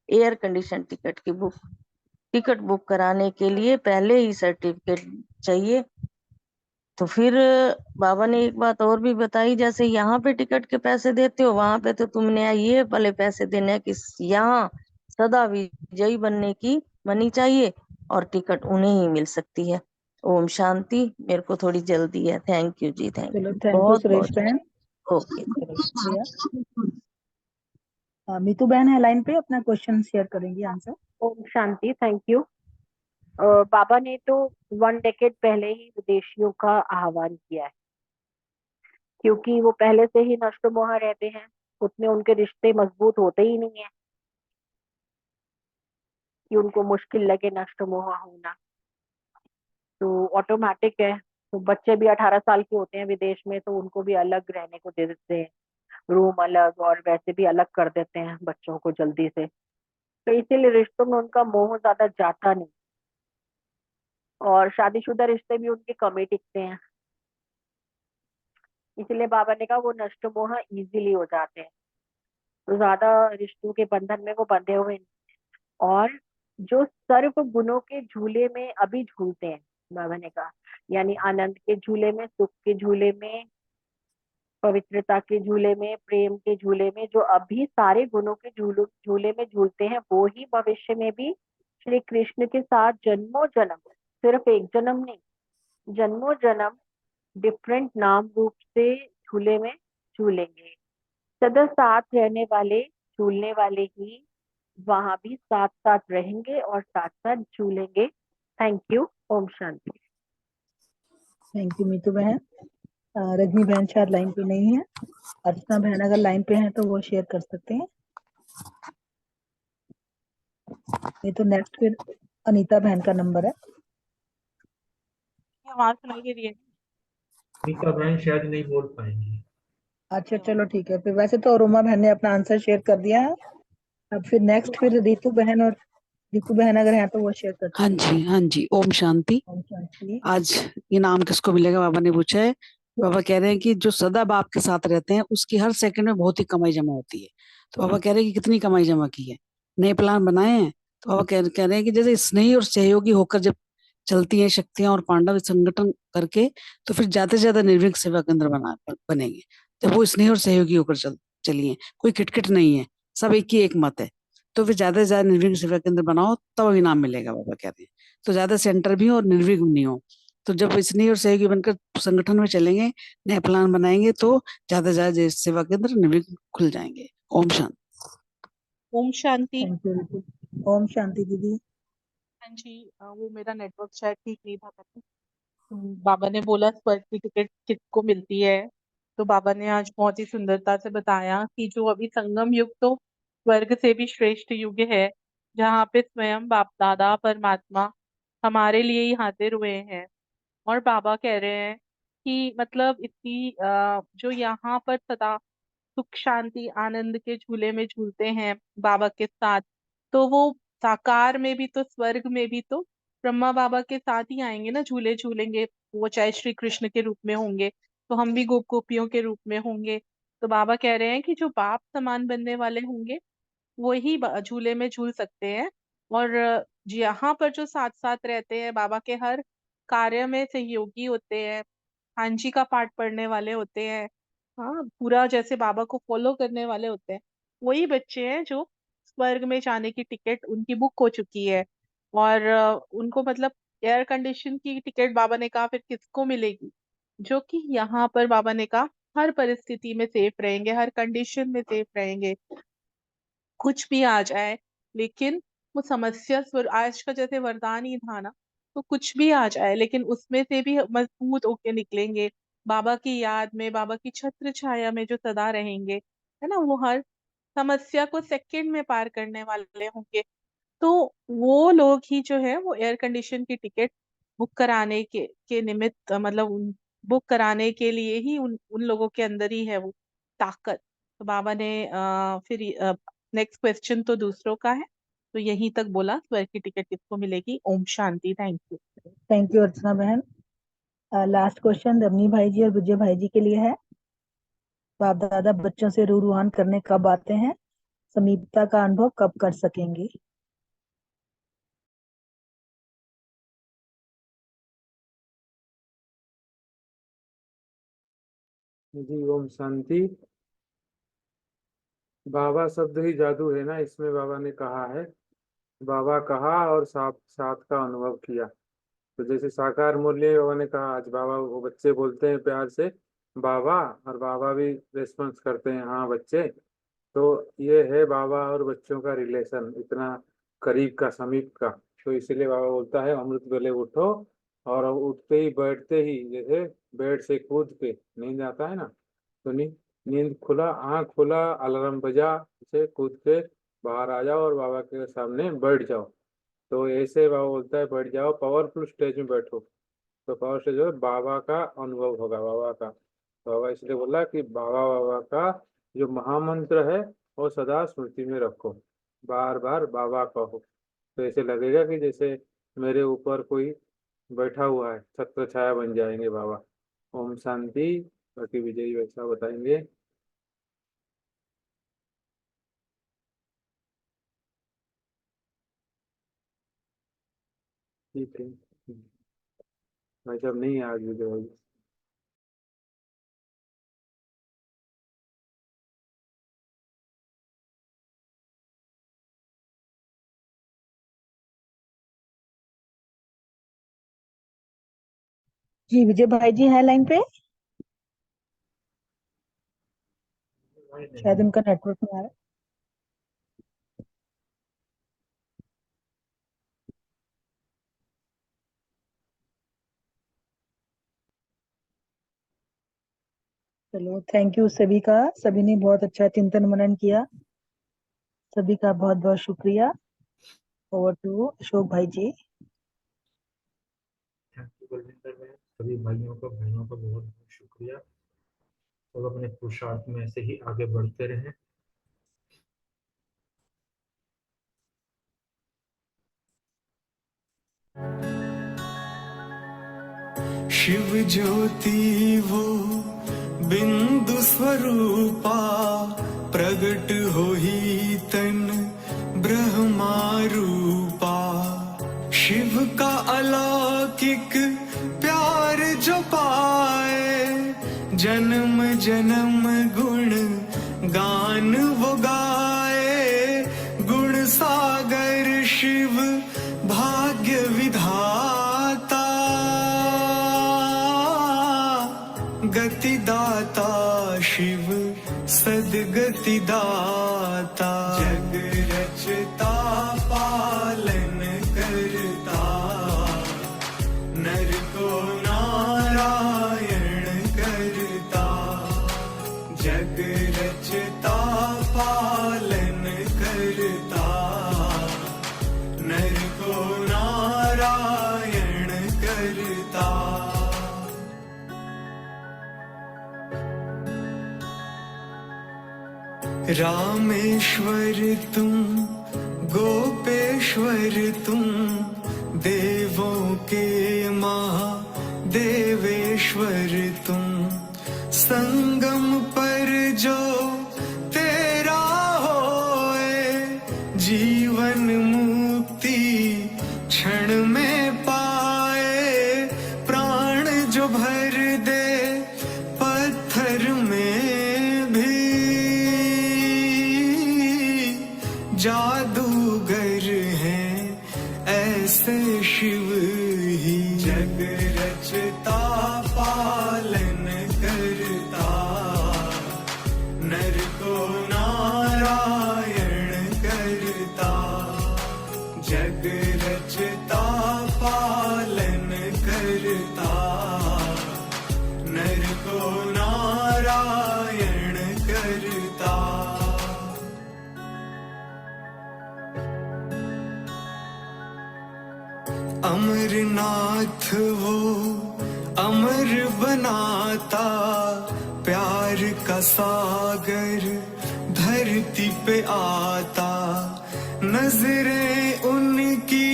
एयर कंडीशन टिकट बुक कराने के लिए पहले ही सर्टिफिकेट चाहिए। तो फिर बाबा ने एक बात और भी बताई, जैसे यहाँ पे टिकट के पैसे देते हो, वहां पे तो तुमने ये पहले पैसे देने हैं कि यहाँ सदा विजयी बनने की मनी चाहिए, और टिकट उन्हें ही मिल सकती है। ओम शांति। मेरे को थोड़ी जल्दी है। थैंक यू जी, थैंक चलो यू थैंक यू बहुत सुरेश बहुत। बहन। ओके। चलो शुक्रिया। मीतू बहन है लाइन पे, अपना क्वेश्चन शेयर करेंगी, आंसर। ओम शांति। Thank you. बाबा ने तो 1 डेकेड पहले ही विदेशियों का आह्वान किया है, क्योंकि वो पहले से ही नष्ट मोह रहते हैं, उतने उनके रिश्ते मजबूत होते ही नहीं है कि उनको मुश्किल लगे नष्ट मोह होना। तो ऑटोमेटिक है। तो बच्चे भी 18 साल के होते हैं विदेश में, तो उनको भी अलग रहने को दे देते हैं, रूम अलग, और वैसे भी अलग कर देते हैं बच्चों को जल्दी से। तो इसीलिए रिश्तों में उनका मोह ज्यादा जाता नहीं, और शादीशुदा रिश्ते भी उनके कम ही टिकते हैं। इसलिए बाबा ने कहा वो नष्ट मोह इजीली हो जाते हैं, तो ज्यादा रिश्तों के बंधन में वो बंधे हुए नहीं। और जो सर्व गुणों के झूले में अभी झूलते हैं, बाबा ने कहा, यानी आनंद के झूले में, सुख के झूले में, पवित्रता के झूले में, प्रेम के झूले में, जो अभी सारे गुणों के झूले में झूलते हैं, वो ही भविष्य में भी श्री कृष्ण के साथ जन्मों जन्म, सिर्फ एक जन्म नहीं, जन्मों जन्म डिफरेंट नाम रूप से झूले में झूलेंगे। सदा साथ रहने वाले झूलने वाले ही वहां भी साथ साथ रहेंगे और साथ साथ झूलेंगे। Thank you. ओम शांति। थैंक यू मीतू बहन। रजनी बहन शायद लाइन पे नहीं है। अर्चना बहन अगर लाइन पे है तो वो शेयर कर सकते हैं, नहीं तो नेक्स्ट फिर अनीता बहन का नंबर है। आवाज सुनाई दे रही है? मीता बहन शायद नहीं बोल पाएंगी। अच्छा चलो ठीक है, फिर वैसे तो रोमा बहन ने अपना आंसर शेयर कर दिया है। अब फिर नेक्स्ट फिर रितु बहन, और रितु बहन अगर है तो वो शेयर कर हाँ सकती जी, हाँ जी, ओम शांति। है। ओम शांति। आज इनाम किसको मिलेगा बाबा ने पूछा है। बाबा कह रहे हैं कि जो सदा बाप के साथ रहते हैं उसकी हर सेकंड में बहुत ही कमाई जमा होती है। तो बाबा कह रहे हैं कि कितनी कमाई जमा की है, नए प्लान बनाए हैं। तो बाबा कह रहे हैं कि जैसे स्नेही और सहयोगी होकर जब चलती हैं शक्तियां और पांडव संगठन करके, तो फिर ज्यादा से ज्यादा निर्भीक सेवा केंद्र बनेंगे। जब वो स्नेही और सहयोगी होकर चलिए, कोई खिटखिट नहीं है, सब एक ही एक मत है, तो फिर ज्यादा से ज्यादा निर्भीक सेवा केंद्र बनाओ, तब इनाम मिलेगा, बाबा कह रहे हैं। तो ज्यादा सेंटर भी हो और निर्भीक भी नहीं हो। तो जब स्नेही और सहयोगी बनकर संगठन में चलेंगे, नए प्लान बनाएंगे, तो ज्यादा से ज्यादा सेवा केंद्र निर्भीक खुल जाएंगे। ओम शांति। ओम शांति। Thank you Ritu. ओम शांति दीदी। हाँ जी, वो मेरा नेटवर्क शायद ठीक नहीं था करके। बाबा ने बोला स्वर्ग की टिकट किसको मिलती है, तो बाबा ने आज बहुत ही सुंदरता से बताया कि जो अभी संगम युग तो स्वर्ग से भी श्रेष्ठ युग है, जहाँ पे स्वयं बाप दादा परमात्मा हमारे लिए ही हाजिर हुए हैं। और बाबा कह रहे हैं कि मतलब इतनी जो यहाँ पर सदा सुख शांति आनंद के झूले में झूलते हैं बाबा के साथ, तो वो साकार में भी तो स्वर्ग में भी तो ब्रह्मा बाबा के साथ ही आएंगे ना, झूले झूलेंगे। वो चाहे श्री कृष्ण के रूप में होंगे, तो हम भी गोप गोपियों के रूप में होंगे। तो बाबा कह रहे हैं कि जो बाप समान बनने वाले होंगे वही झूले में झूल सकते हैं। और यहाँ पर जो साथ साथ रहते हैं, बाबा के हर कार्य में सहयोगी होते हैं, हाँ जी का पाठ पढ़ने वाले होते हैं, हाँ पूरा जैसे बाबा को फॉलो करने वाले होते हैं, वही बच्चे हैं जो स्वर्ग में जाने की टिकट उनकी बुक हो चुकी है। और उनको मतलब एयर कंडीशन की टिकट बाबा ने कहा फिर किसको मिलेगी, जो कि यहाँ पर बाबा ने कहा हर परिस्थिति में सेफ रहेंगे, हर कंडीशन में सेफ रहेंगे, कुछ भी आ जाए। लेकिन वो समस्या आज का जैसे वरदान ही था ना, तो कुछ भी आ जाए लेकिन उसमें से भी मजबूत होके निकलेंगे, बाबा की याद में, बाबा की छत्र छाया में जो सदा रहेंगे, है ना, वो हर समस्या को सेकंड में पार करने वाले होंगे। तो वो लोग ही जो है वो एयर कंडीशन की टिकट बुक कराने के निमित्त मतलब बुक कराने के लिए ही उन लोगों के अंदर ही है वो ताकत। तो बाबा ने फिर नेक्स्ट क्वेश्चन तो दूसरों का है, तो यहीं तक बोला स्वर्ग की टिकट किसको मिलेगी। ओम शांति। Thank you. Thank you Archana बहन। लास्ट क्वेश्चन रमनी भाई जी और विजय भाई जी के लिए है। बाप दादा बच्चों से रूहान करने कब आते हैं, समीपता का अनुभव कब कर सकेंगे? जी ओम शांति। बाबा शब्द ही जादू है ना, इसमें बाबा ने कहा है, बाबा कहा और साथ साथ का अनुभव किया। तो जैसे साकार मूल्य बाबा ने कहा, आज बाबा वो बच्चे बोलते हैं प्यार से बाबा, और बाबा भी रेस्पॉन्स करते हैं हाँ बच्चे। तो ये है बाबा और बच्चों का रिलेशन, इतना करीब का, समीप का। तो इसीलिए बाबा बोलता है अमृत वेले उठो, और उठते ही बैठते ही जैसे बेड से कूद के नींद आता है ना, तो नींद खुला, आंख खुला, अलार्म बजा, इसे कूद के बाहर आ जाओ और बाबा के सामने बैठ जाओ। तो ऐसे बाबा बोलता है बैठ जाओ, पावरफुल स्टेज में बैठो। तो पावर स्टेज में बाबा का अनुभव होगा, बाबा का। तो बाबा इसलिए बोला कि बाबा का जो महामंत्र है वो सदा स्मृति में रखो, बार बार बाबा कहो। तो ऐसे लगेगा कि जैसे मेरे ऊपर कोई बैठा हुआ है, छत्र छाया बन जाएंगे बाबा। ओम शांति। बाकी विजयी वैसा बताएंगे। ठीक है भाई साहब, नहीं है आज विजय भाई। जी विजय भाई जी है लाइन पे, शायद उनका नेटवर्क नहीं आ रहा। चलो थैंक यू सभी का, सभी ने बहुत अच्छा चिंतन मनन किया, सभी का बहुत बहुत शुक्रिया। ओवर टू अशोक भाई जी। थैंक यू बलविंदर भाई, सभी भाइयों को बहनों को बहुत बहुत शुक्रिया। सब अपने पुरुषार्थ में ऐसे ही आगे बढ़ते रहें। शिव ज्योति वो बिंदु स्वरूपा, प्रगट हो ही तन ब्रह्मा रूपा। शिव का अलौकिक प्यार जो पाए, जन्म जन्म गुण गान वो गाए। गुण सागर शिव भाग्य विधाता, गति दाता शिव सदगति दाता। जग रचता पालन करता, नर को नारायण करता। जग रचता पालन करता, नर को नारायण करता। रामेश्वर तुम, गोपेश्वर तुम, देवों के महादेवेश्वर तुम। संगम पर जो तेरा होए, जीवन मुक्ति क्षण में पाए। प्राण जो भर दे पत्थर में भी, जादूगर हैं ऐसे शिव ही। जग रचता पालन करता, नर को नारायण करता। जग रचता पालन करता, नर को नारायण करता। अमरनाथ वो अमर बनाता, प्यार का सागर धरती पे आता। नजरें उनकी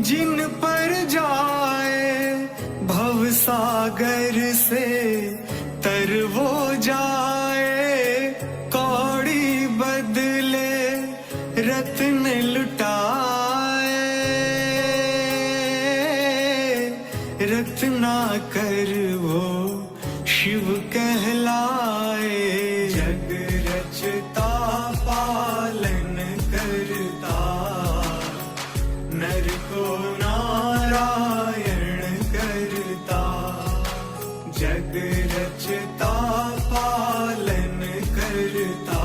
जिन पर जाए, भव सागर से तर वो जाए। कौड़ी बदले रत्न लुटाए, रत्ना कर वो शिव कहलाए। जग रचता पालन करता, नर को नारायण करता। जग रचता पालन करता,